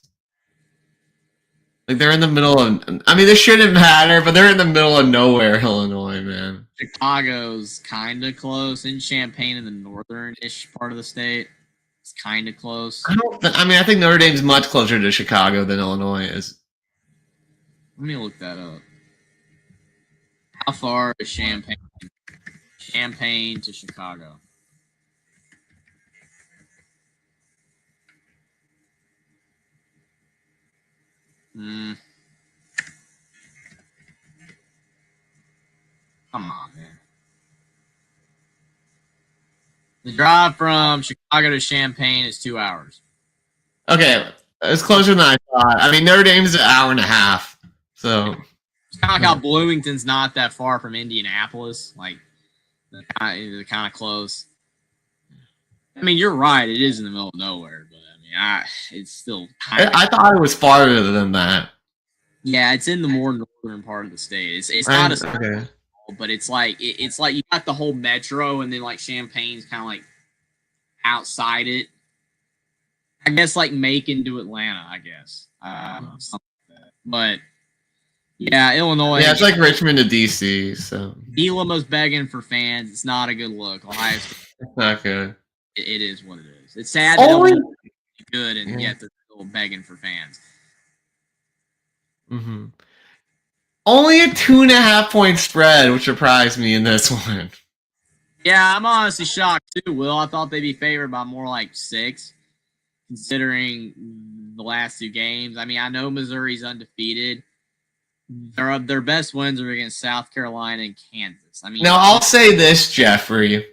Like, they're in the middle of – I mean, this shouldn't matter, but they're in the middle of nowhere, Illinois, man. Chicago's kind of close. In Champaign in the northern-ish part of the state. It's kind of close. I think Notre Dame's much closer to Chicago than Illinois is. Let me look that up. How far is Champaign to Chicago? Come on, man. The drive from Chicago to Champaign is 2 hours. Okay, it's closer than I thought. I mean, Notre Dame's an hour and a half. So it's kind of like how Bloomington's not that far from Indianapolis. Like, they're kind of close. I mean, you're right. It is in the middle of nowhere, but I mean, it's still kind of. I thought it was farther than that. Yeah, it's in the more northern part of the state. It's not as okay. But it's like you got the whole metro, and then like Champaign's kind of like outside it. I guess like Macon to Atlanta. I guess something like that. But yeah, Illinois. Yeah, it's like Richmond to DC. So Bielema's begging for fans. It's not a good look. Ohio State. It's not good. It is what it is. It's sad they don't be good, and yet they're still begging for fans. Mm-hmm. Only a 2.5-point spread, which surprised me in this one. Yeah, I'm honestly shocked too, Will. I thought they'd be favored by more like 6, considering the last 2 games. I mean, I know Missouri's undefeated. Their best wins are against South Carolina and Kansas. I mean, now I'll say this, Jeffrey.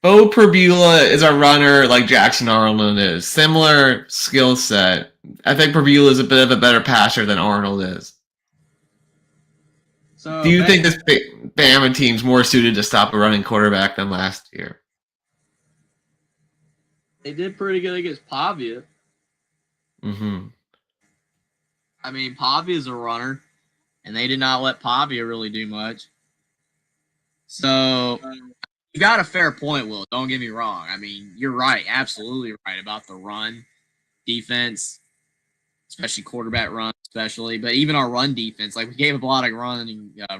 Bo Perbula is a runner like Jackson Arnold is. Similar skill set. I think Perbula is a bit of a better passer than Arnold is. So, do you think this Bama team's more suited to stop a running quarterback than last year? They did pretty good against Pavia. Mm-hmm. I mean, Pavia's a runner, and they did not let Pavia really do much. So, you got a fair point, Will. Don't get me wrong. I mean, you're right, absolutely right about the run defense, especially quarterback run, especially. But even our run defense, like we gave up a lot of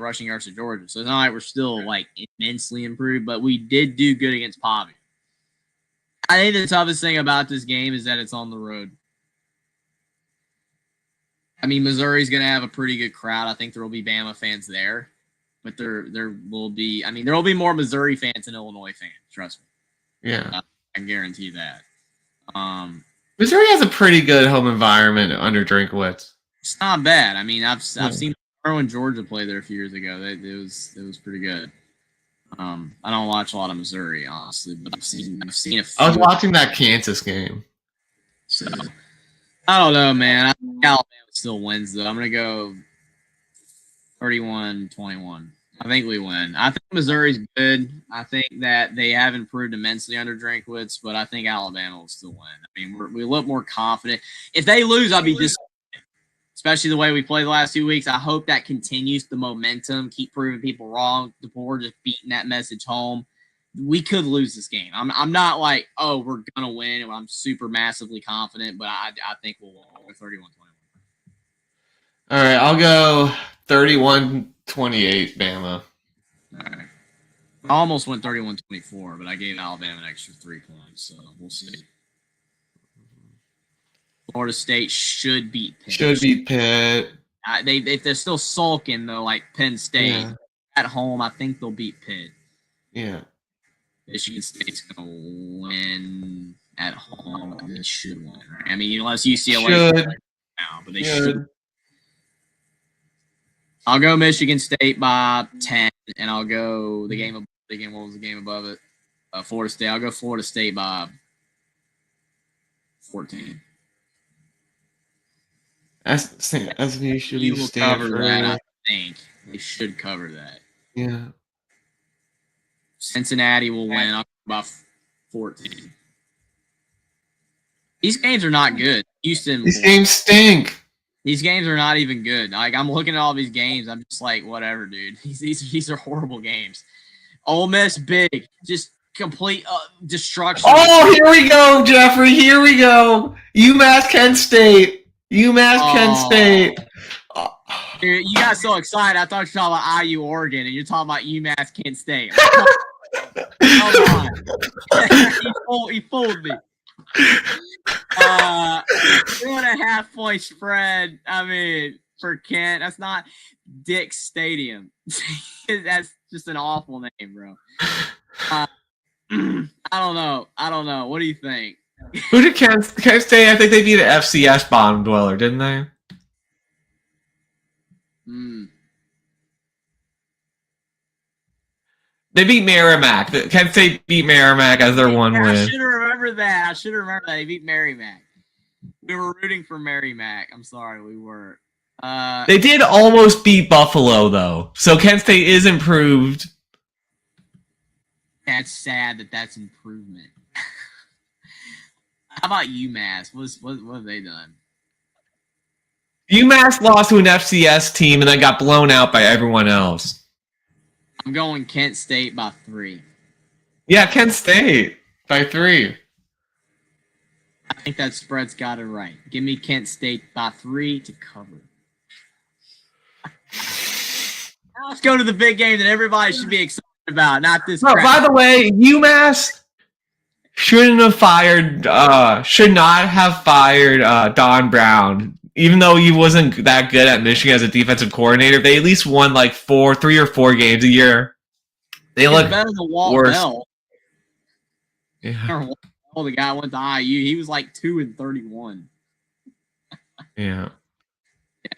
rushing yards to Georgia. So it's not like we're still like immensely improved, but we did do good against Pavia. I think the toughest thing about this game is that it's on the road. I mean, Missouri's going to have a pretty good crowd. I think there will be Bama fans there. But there will be, I mean, there will be more Missouri fans than Illinois fans. Trust me. Yeah, I can guarantee that. Missouri has a pretty good home environment under Drinkwitz. It's not bad. I mean, I've seen when Georgia played there a few years ago. It was pretty good. I don't watch a lot of Missouri, honestly, but I've seen a few. I was watching that Kansas game. So I don't know, man. I think Alabama still wins though. I'm gonna go 31-21. I think we win. I think Missouri's good. I think that they have improved immensely under Drinkwitz, but I think Alabama will still win. I mean, we look more confident. If they lose, I'll be disappointed, especially the way we played the last 2 weeks. I hope that continues the momentum, keep proving people wrong. DeBoer just beating that message home. We could lose this game. I'm not like, oh, we're going to win, and I'm super massively confident, but I think we'll win 31-21. All right, I'll go 31-28, Bama. All right. I almost went 31-24, but I gave Alabama an extra 3 points, so we'll see. Florida State should beat Pitt. Should beat Pitt. If they're still sulking, though, like Penn State, at home, I think they'll beat Pitt. Yeah. Michigan State's going to win at home. They should win, right? I mean, unless UCLA should now, but they should. I'll go Michigan State by 10, and I'll go the game. What was the game above it? Florida State. I'll go Florida State by 14. SMU should You be will Stanford. cover that. I think they should cover that. Yeah. Cincinnati will win. I'll go by 14. These games are not good. Houston. These games stink. These games are not even good. Like, I'm looking at all these games. I'm just like, whatever, dude. These are horrible games. Ole Miss, big. Just complete destruction. Oh, here we go, Jeffrey. Here we go. UMass Kent State. Kent State. Dude, you got so excited. I thought you were talking about IU Oregon, and you're talking about UMass Kent State. Come on. He fooled me. 2.5 point spread. I mean, for Kent, that's not Dick Stadium. That's just an awful name, bro. I don't know. What do you think? Who did Kent State? I think they beat an FCS bottom dweller, didn't they? They beat Merrimack. Kent State beat Merrimack as their one win. I should remember that. They beat Merrimack. We were rooting for Merrimack. I'm sorry, we weren't. They did almost beat Buffalo, though. So Kent State is improved. That's sad that's improvement. How about UMass? What have they done? UMass lost to an FCS team and then got blown out by everyone else. I'm going Kent State by 3. Yeah, Kent State by 3. I think that spread's got it right. Give me Kent State by 3 to cover. Now let's go to the big game that everybody should be excited about, not this. No, by the way, UMass should not have fired Don Brown. Even though he wasn't that good at Michigan as a defensive coordinator, they at least won like 3 or 4 games a year. They look better than Walt worse. Bell. Yeah. Oh, the guy went to IU. He was like 2-31. Yeah.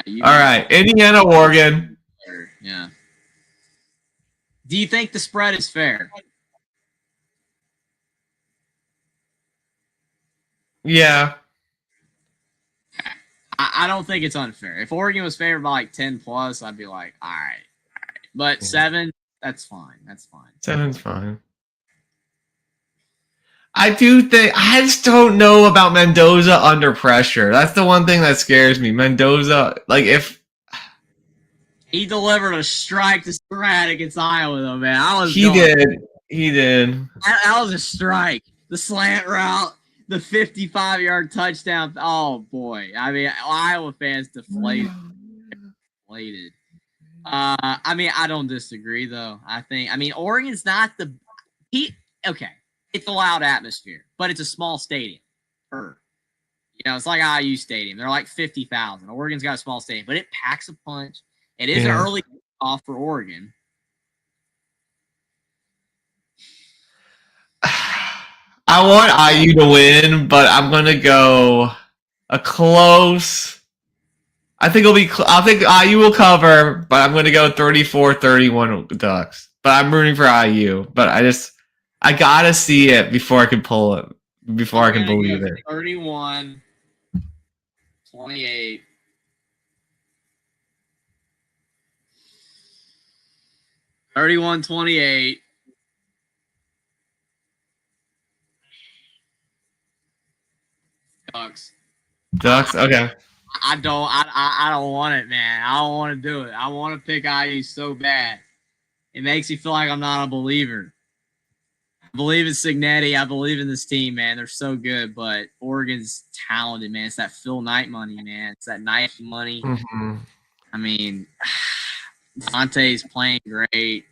All right, Indiana, Oregon. Yeah. Do you think the spread is fair? Yeah. I don't think it's unfair. If Oregon was favored by like 10 plus, I'd be like, all right. But 7, that's fine. That's fine. 7's fine. I just don't know about Mendoza under pressure. That's the one thing that scares me. Mendoza, like if he delivered a strike to Surratt against Iowa, though, man. He did. That was a strike. The slant route, the 55-yard touchdown. Oh boy, I mean, Iowa fans deflated. I mean, I don't disagree though. Oregon's not okay. It's a loud atmosphere, but it's a small stadium. It's like IU Stadium. They're like 50,000. Oregon's got a small stadium, but it packs a punch. It is an early off for Oregon. I want IU to win, but I'm gonna go a close. I think IU will cover, but I'm gonna go 34-31 Ducks. But I'm rooting for IU. But I gotta see it before I can pull it. Before I can believe it. 31-28. 31-28. Ducks. Okay. I don't want it, man. I don't want to do it. I want to pick IU so bad. It makes me feel like I'm not a believer. I believe in Cignetti. I believe in this team, man. They're so good, but Oregon's talented, man. It's that Phil Knight money, man. It's that Knight money. Mm-hmm. I mean, Dante's playing great.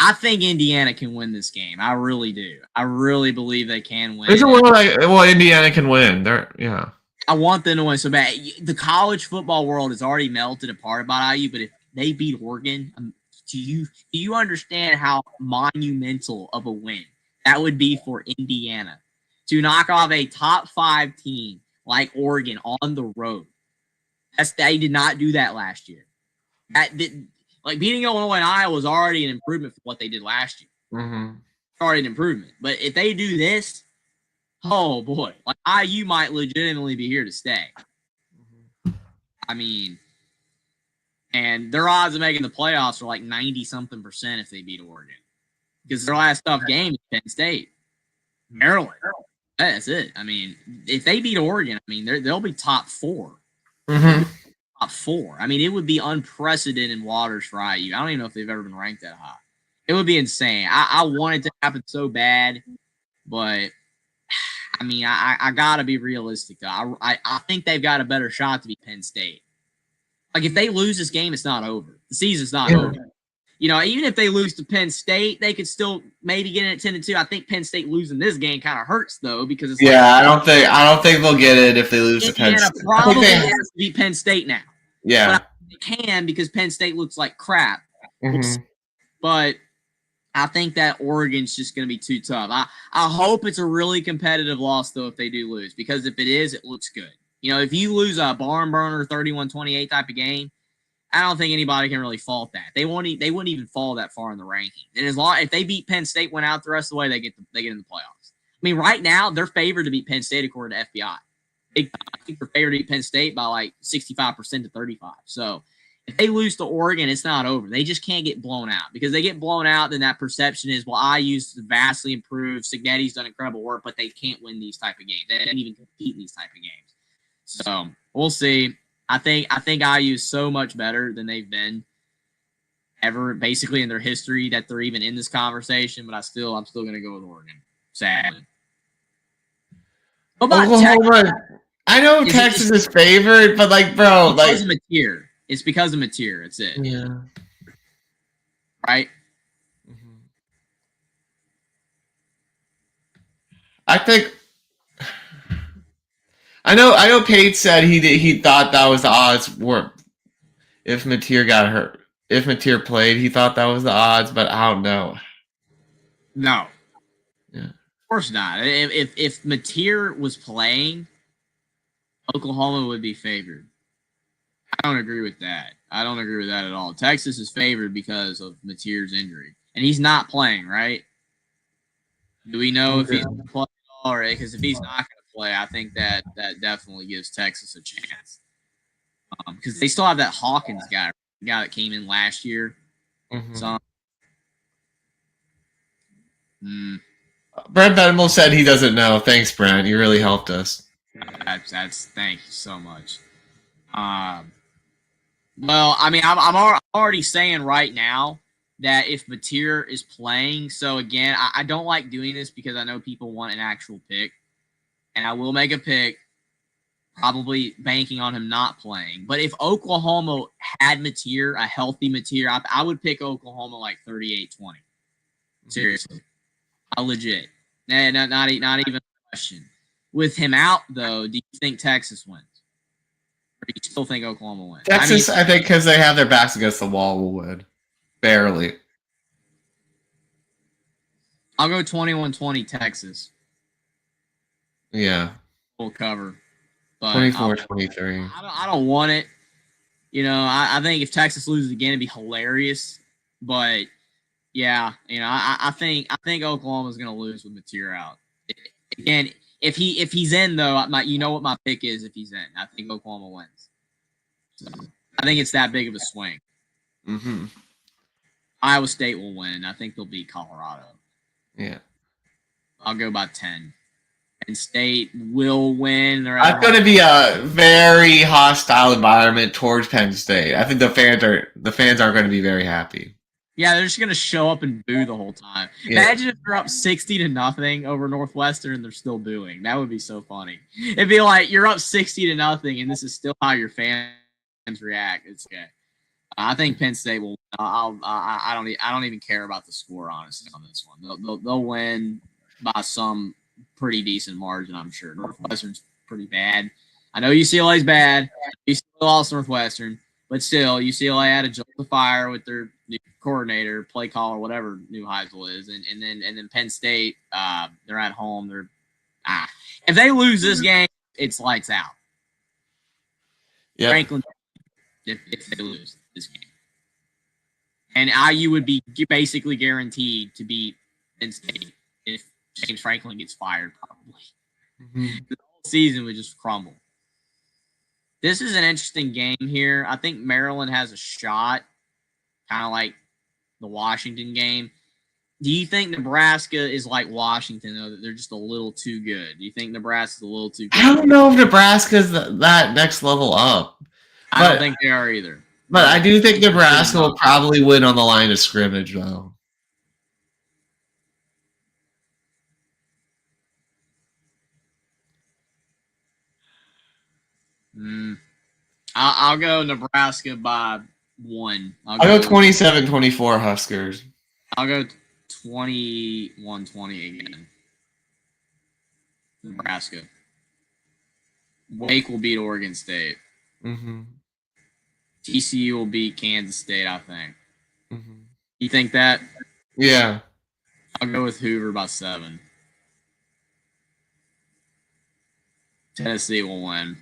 I think Indiana can win this game. I really do. I really believe they can win. Indiana can win. I want them to win so bad. The college football world has already melted apart about IU, but if they beat Oregon, do you understand how monumental of a win that would be for Indiana to knock off a top 5 team like Oregon on the road? They did not do that last year. Beating Illinois and Iowa was already an improvement from what they did last year. Mm-hmm. Already an improvement. But if they do this, oh boy, IU might legitimately be here to stay. Mm-hmm. I mean, and their odds of making the playoffs are like 90-something% if they beat Oregon. Because their last tough game is Penn State. Maryland. That's it. I mean, if they beat Oregon, they'll be top 4. Mm-hmm. Top 4. I mean, it would be unprecedented waters for IU. I don't even know if they've ever been ranked that high. It would be insane. I want it to happen so bad, but I gotta be realistic though. I think they've got a better shot to beat Penn State. If they lose this game, it's not over. The season's not over. Even if they lose to Penn State, they could still maybe get in at 10-2. I think Penn State losing this game kind of hurts though because it's I don't think they'll get it if they lose to Penn State. Probably has to beat Penn State now. Yeah, but they can because Penn State looks like crap. Mm-hmm. But I think that Oregon's just going to be too tough. I hope it's a really competitive loss though if they do lose, because if it is, it looks good. If you lose a barn burner 31-28 type of game, I don't think anybody can really fault that. They wouldn't even fall that far in the ranking. And if they beat Penn State, went out the rest of the way, they get in the playoffs. Right now they're favored to beat Penn State according to FBI. I think they're favored to beat Penn State by like 65% to 35. So if they lose to Oregon, it's not over. They just can't get blown out, because they get blown out, then that perception is, well, IU's vastly improved. Cignetti's done incredible work, but they can't win these type of games. They didn't even compete in these type of games. So we'll see. I think IU is so much better than they've been ever, basically in their history, that they're even in this conversation. But I'm still going to go with Oregon. Sadly. What about Texas? I know Texas is favored, but because of Mateer. It's because of Mateer. It's it. Yeah. Right. Mm-hmm. I think I know Pate said he thought that was the odds were if Mateer got hurt. If Mateer played, he thought that was the odds, but I don't know. No. Yeah. Of course not. If Mateer was playing, Oklahoma would be favored. I don't agree with that. I don't agree with that at all. Texas is favored because of Mateer's injury. And he's not playing, right? Do we know if he's going to play at all? Because if he's not going to play, I think that definitely gives Texas a chance. Because they still have that Hawkins guy, the guy that came in last year. Mm-hmm. So, Brent Venable said he doesn't know. Thanks, Brent. You really helped us. That's thank you so much. Well, I mean, I'm already saying right now that if Mateer is playing, so again, I don't like doing this because I know people want an actual pick, and I will make a pick, probably banking on him not playing. But if Oklahoma had Mateer, a healthy Mateer, I would pick Oklahoma like 38-20. Seriously. Legit. Not even a question. With him out, though, do you think Texas wins? Or do you still think Oklahoma wins? Texas, I think, because they have their backs against the wall, will win. Barely. I'll go 21-20 Texas. Yeah. Full cover. 24-23. I don't want it. You know, I think if Texas loses again, it'd be hilarious. But yeah, you know, I think Oklahoma's going to lose with Mateer out. Again, if he's in though, you know what my pick is. If he's in, I think Oklahoma wins. So, I think it's that big of a swing. Mm-hmm. Iowa State will win. I think they'll beat Colorado. Yeah. I'll go by 10. Penn State will win. It's going to be a very hostile environment towards Penn State. I think the fans aren't going to be very happy. Yeah, they're just going to show up and boo the whole time. Yeah. Imagine if they're up 60-0 over Northwestern and they're still booing. That would be so funny. It'd be like you're up 60-0 and this is still how your fans react. It's okay. I think Penn State will. I don't even care about the score honestly on this one. They'll win by some pretty decent margin, I'm sure. Northwestern's pretty bad. I know UCLA's bad. UCLA lost Northwestern, but still, UCLA had a jolt of fire with their new coordinator, play caller, whatever new Heisel is, and then Penn State, they're at home. If they lose this game, it's lights out. Yeah. Franklin, if they lose this game, and IU would be basically guaranteed to beat Penn State if James Franklin gets fired, probably. Mm-hmm. The whole season would just crumble. This is an interesting game here. I think Maryland has a shot, kind of like the Washington game. Do you think Nebraska is like Washington, though, that they're just a little too good? Do you think Nebraska's a little too good? I don't know if Nebraska's that next level up. I don't think they are either. But I do think Nebraska will probably win on the line of scrimmage, though. I'll go Nebraska by 1. I'll go 27-24 Huskers. I'll go 21-20 again. Nebraska. Wake will beat Oregon State. Mm-hmm. TCU will beat Kansas State, I think. Mm-hmm. You think that? Yeah. I'll go with Hoover by 7. Tennessee will win.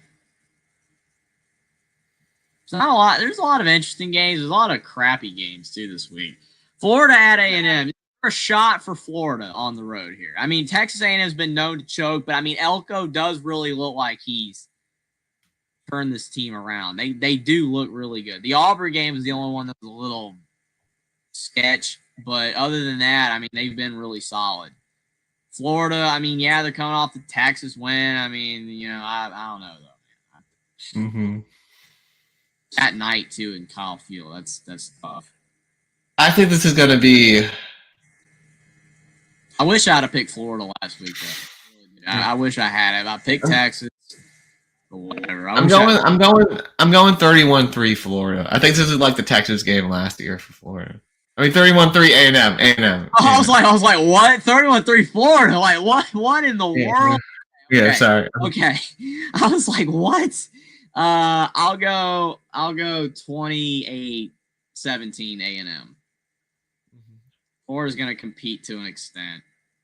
There's a lot of interesting games. There's a lot of crappy games, too, this week. Florida at A&M. A shot for Florida on the road here. I mean, Texas A&M has been known to choke, but, I mean, Elko does really look like he's turned this team around. They do look really good. The Auburn game is the only one that was a little sketch, but other than that, I mean, they've been really solid. Florida, I mean, yeah, they're coming off the Texas win. I mean, you know, I don't know, though. Mm-hmm. At night, too, in Kyle Field. That's tough. I think this is going to be... I wish I had picked Florida last week, though. I wish I had it. I picked Texas or whatever. I'm going 31-3 Florida. I think this is like the Texas game last year for Florida. I mean, 31-3 A&M. A&M. I was like, what? 31-3 Florida. Like, what in the world? Yeah, Okay. sorry. Okay. I was like, what? I'll go 28-17 A&M. Florida's going to compete to an extent.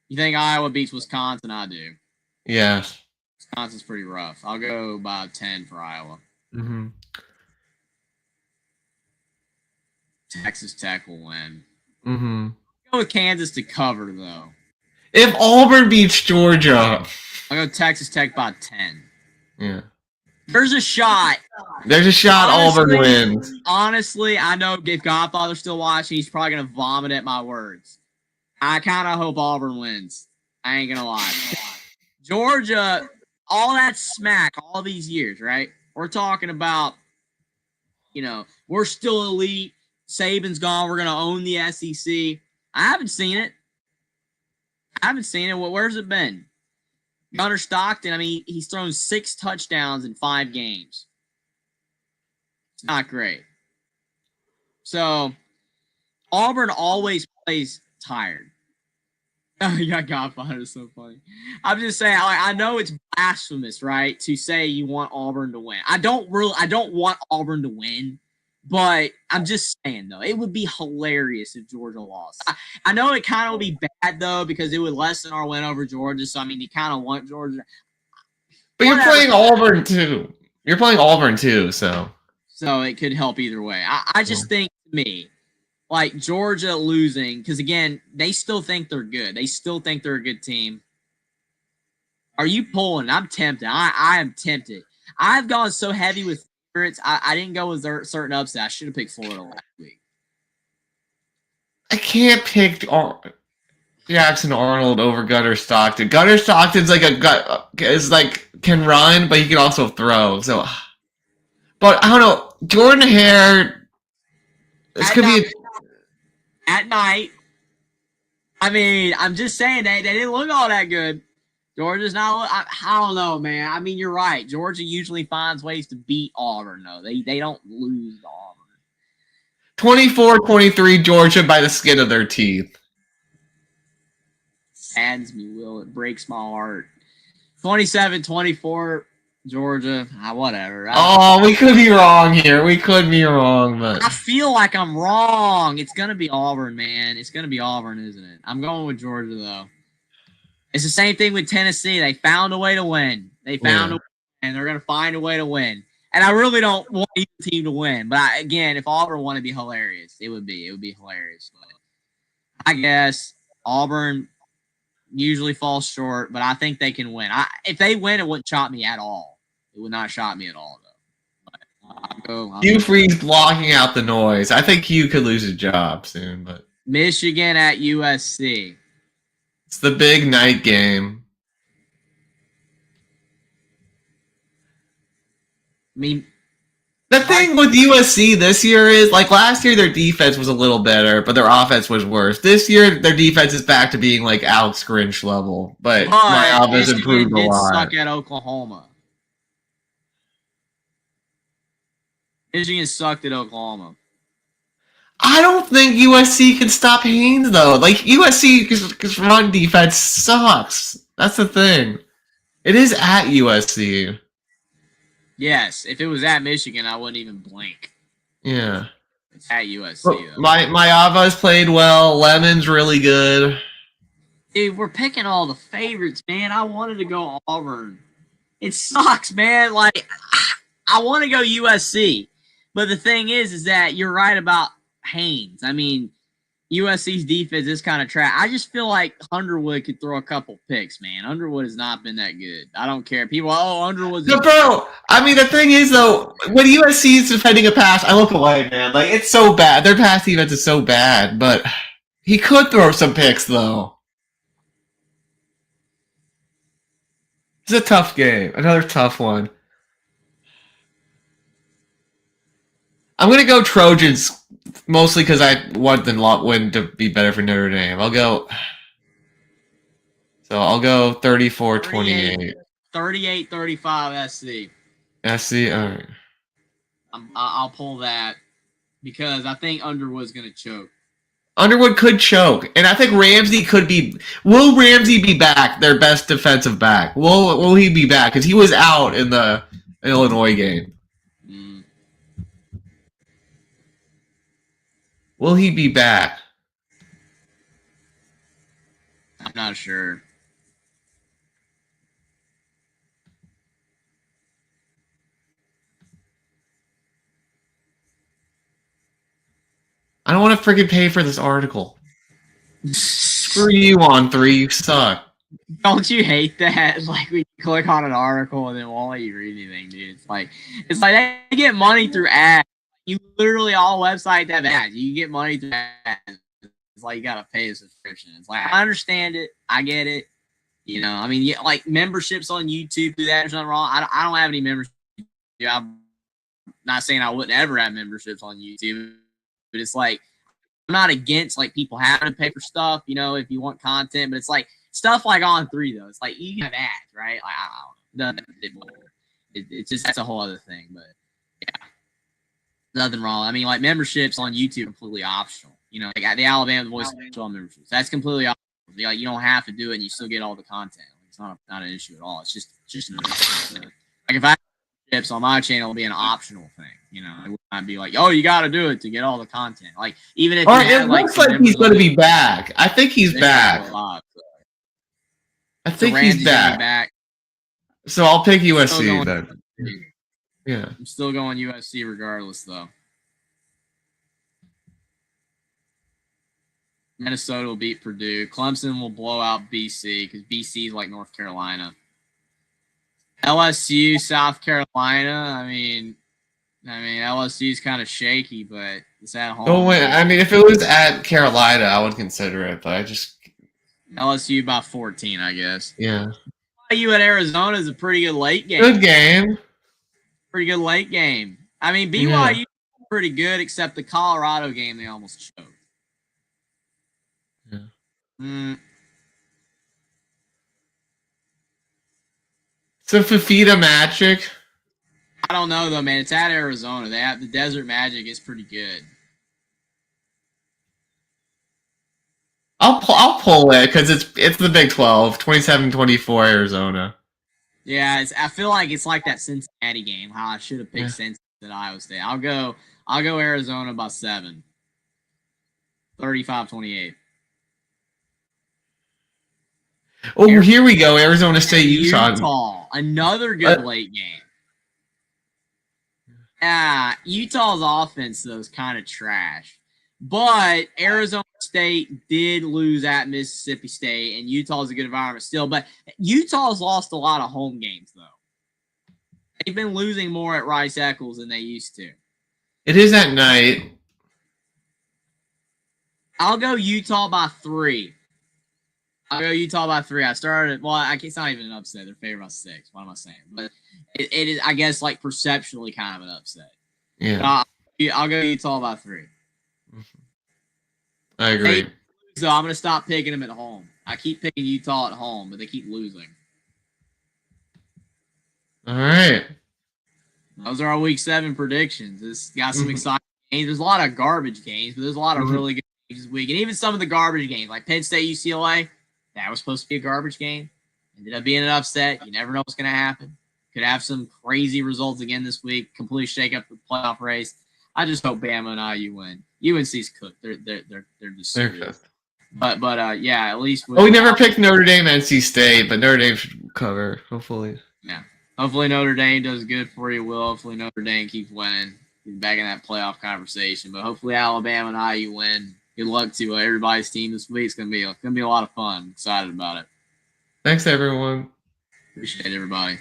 You think Iowa beats Wisconsin? I do. Yes. Wisconsin's pretty rough. I'll go by 10 for Iowa. Mm-hmm. Texas Tech will win. Mm-hmm. I'll go with Kansas to cover, though. If Auburn beats Georgia. I'll go Texas Tech by 10. Yeah. There's a shot. There's a shot Auburn wins. Honestly, I know if Godfather's still watching, he's probably going to vomit at my words. I kind of hope Auburn wins. I ain't going to lie. Georgia, all that smack all these years, right? We're talking about, we're still elite. Saban's gone. We're going to own the SEC. I haven't seen it. Where's it been? Gunnar Stockton, I mean, he's thrown 6 touchdowns in 5 games. It's not great. So, Auburn always plays tired. Oh, yeah, Godfather is so funny. I'm just saying, I know it's blasphemous, right, to say you want Auburn to win. I don't want Auburn to win, but I'm just saying, though, it would be hilarious if Georgia lost. I know it kind of would be bad, though, because it would lessen our win over Georgia. So, I mean, you kind of want Georgia. But you're playing Auburn, too. You're playing Auburn, too, so. So it could help either way. I just think, to me, like Georgia losing, because, again, they still think they're good. They still think they're a good team. Are you pulling? I'm tempted. I am tempted. I've gone so heavy with favorites. I didn't go with certain upset. I should have picked Florida last week. I can't pick Jackson Arnold over Gunnar Stockton. Gunnar Stockton's can run, but he can also throw. So, but I don't know. Jordan Hare. This could be at night. I mean, I'm just saying they didn't look all that good. Georgia's not. I don't know, man. I mean, you're right. Georgia usually finds ways to beat Auburn, though. They don't lose to Auburn. 24-23 Georgia by the skin of their teeth. Saddens me, Will. It breaks my heart. 27-24 Georgia. Whatever. We could be wrong here. We could be wrong, but I feel like I'm wrong. It's gonna be Auburn, man. It's gonna be Auburn, isn't it? I'm going with Georgia, though. It's the same thing with Tennessee. They found a way to win. A way, and they're going to find a way to win. And I really don't want either team to win. But, again, if Auburn won, it'd be hilarious. It would be. It would be hilarious. But I guess Auburn usually falls short, but I think they can win. If they win, it wouldn't shock me at all. It would not shock me at all, though. But Hugh Freeze blocking out the noise. I think Hugh could lose his job soon. But Michigan at USC. It's the big night game. I mean, the thing with USC this year is, like, last year their defense was a little better, but their offense was worse. This year their defense is back to being like Alex Grinch level, but my offense improved a lot. Suck at Oklahoma. Michigan sucked at Oklahoma. I don't think USC can stop Haynes, though. Like, USC's run defense sucks. That's the thing. It is at USC. Yes, if it was at Michigan, I wouldn't even blink. Yeah. It's at USC, though. My Ava's played well. Lemon's really good. Dude, we're picking all the favorites, man. I wanted to go Auburn. It sucks, man. Like, I want to go USC. But the thing is that you're right about Haynes. I mean, USC's defense is kind of trash. I just feel like Underwood could throw a couple picks, man. Underwood has not been that good. I don't care. People, Underwood's... No, bro, I mean, the thing is, though, when USC is defending a pass, I look away, man. Like, it's so bad. Their pass defense is so bad, but he could throw some picks, though. It's a tough game. Another tough one. I'm going to go Trojans, mostly because I want the win to be better for Notre Dame. I'll go 34-28. 38-35 SC. SC, all right. I'll pull that because I think Underwood's going to choke. Underwood could choke, and I think Ramsey could be. Will Ramsey be back? Their best defensive back. Will he be back? Because he was out in the Illinois game. Will he be back? I'm not sure. I don't want to freaking pay for this article. Screw you, On3. You suck. Don't you hate that? Like, we click on an article and then won't let you read anything, dude. It's like they get money through ads. You literally, all websites have ads. You get money through ads. It's like you gotta pay a subscription. It's like, I understand it. I get it. You know, I mean, yeah, like memberships on YouTube do that. There's nothing wrong. I don't have any memberships. I'm not saying I wouldn't ever have memberships on YouTube, but it's like, I'm not against like people having to pay for stuff, you know, if you want content, but it's like stuff like On3 though. It's like you can have ads, right? Like, I don't know. It's just, that's a whole other thing, but yeah, nothing wrong. I mean, like memberships on YouTube are completely optional. You know, like the Alabama Voice of memberships, that's completely optional. Like, you don't have to do it, and you still get all the content. It's not an issue at all. It's just an optional thing. Like if I tips on my channel, it'll be an optional thing. You know, it would not be like, oh, you got to do it to get all the content. Like even if it looks like he's going to be back. I think he's back. I think he's back. So I'll pick USC then. Yeah, I'm still going USC regardless, though. Minnesota will beat Purdue. Clemson will blow out BC because BC is like North Carolina. LSU, South Carolina. I mean, LSU is kind of shaky, but it's at home. Oh, wait. I mean, if it was at Carolina, I would consider it, but I just LSU by 14, I guess. Yeah. You at Arizona is a pretty good late game. Good game. Pretty good late game. I mean, BYU is pretty good, except the Colorado game they almost choked. Yeah. So Fafita Magic. I don't know though, man. It's at Arizona. They have the Desert Magic is pretty good. I'll pull it because it's the Big 12, 27-24 Arizona. Yeah, I feel like it's like that Cincinnati game. How I should have picked Cincinnati at Iowa State. I'll go Arizona by 7. 35-28. Oh, here we go. Arizona State, Utah. Another good late game. Utah's offense, though, is kind of trash. But Arizona State did lose at Mississippi State, and Utah's a good environment still. But Utah's lost a lot of home games, though. They've been losing more at Rice-Eccles than they used to. It is at night. I'll go Utah by 3. It's not even an upset. They're favored by 6. What am I saying? But it is, I guess, like perceptually kind of an upset. Yeah. I'll go Utah by 3. I agree. So I'm going to stop picking them at home. I keep picking Utah at home, but they keep losing. All right. Those are our Week 7 predictions. It's got some exciting games. There's a lot of garbage games, but there's a lot of really good games this week. And even some of the garbage games, like Penn State, UCLA, that was supposed to be a garbage game. Ended up being an upset. You never know what's going to happen. Could have some crazy results again this week. Completely shake up the playoff race. I just hope Bama and IU win. UNC's cooked. They're just cooked. But yeah, at least we never picked Notre Dame, NC State, but Notre Dame should cover, hopefully. Yeah. Hopefully Notre Dame does good for you, Will. Hopefully Notre Dame keeps winning. Get back in that playoff conversation. But hopefully Alabama and IU win. Good luck to everybody's team this week. It's gonna be a lot of fun. I'm excited about it. Thanks, everyone. Appreciate it, everybody.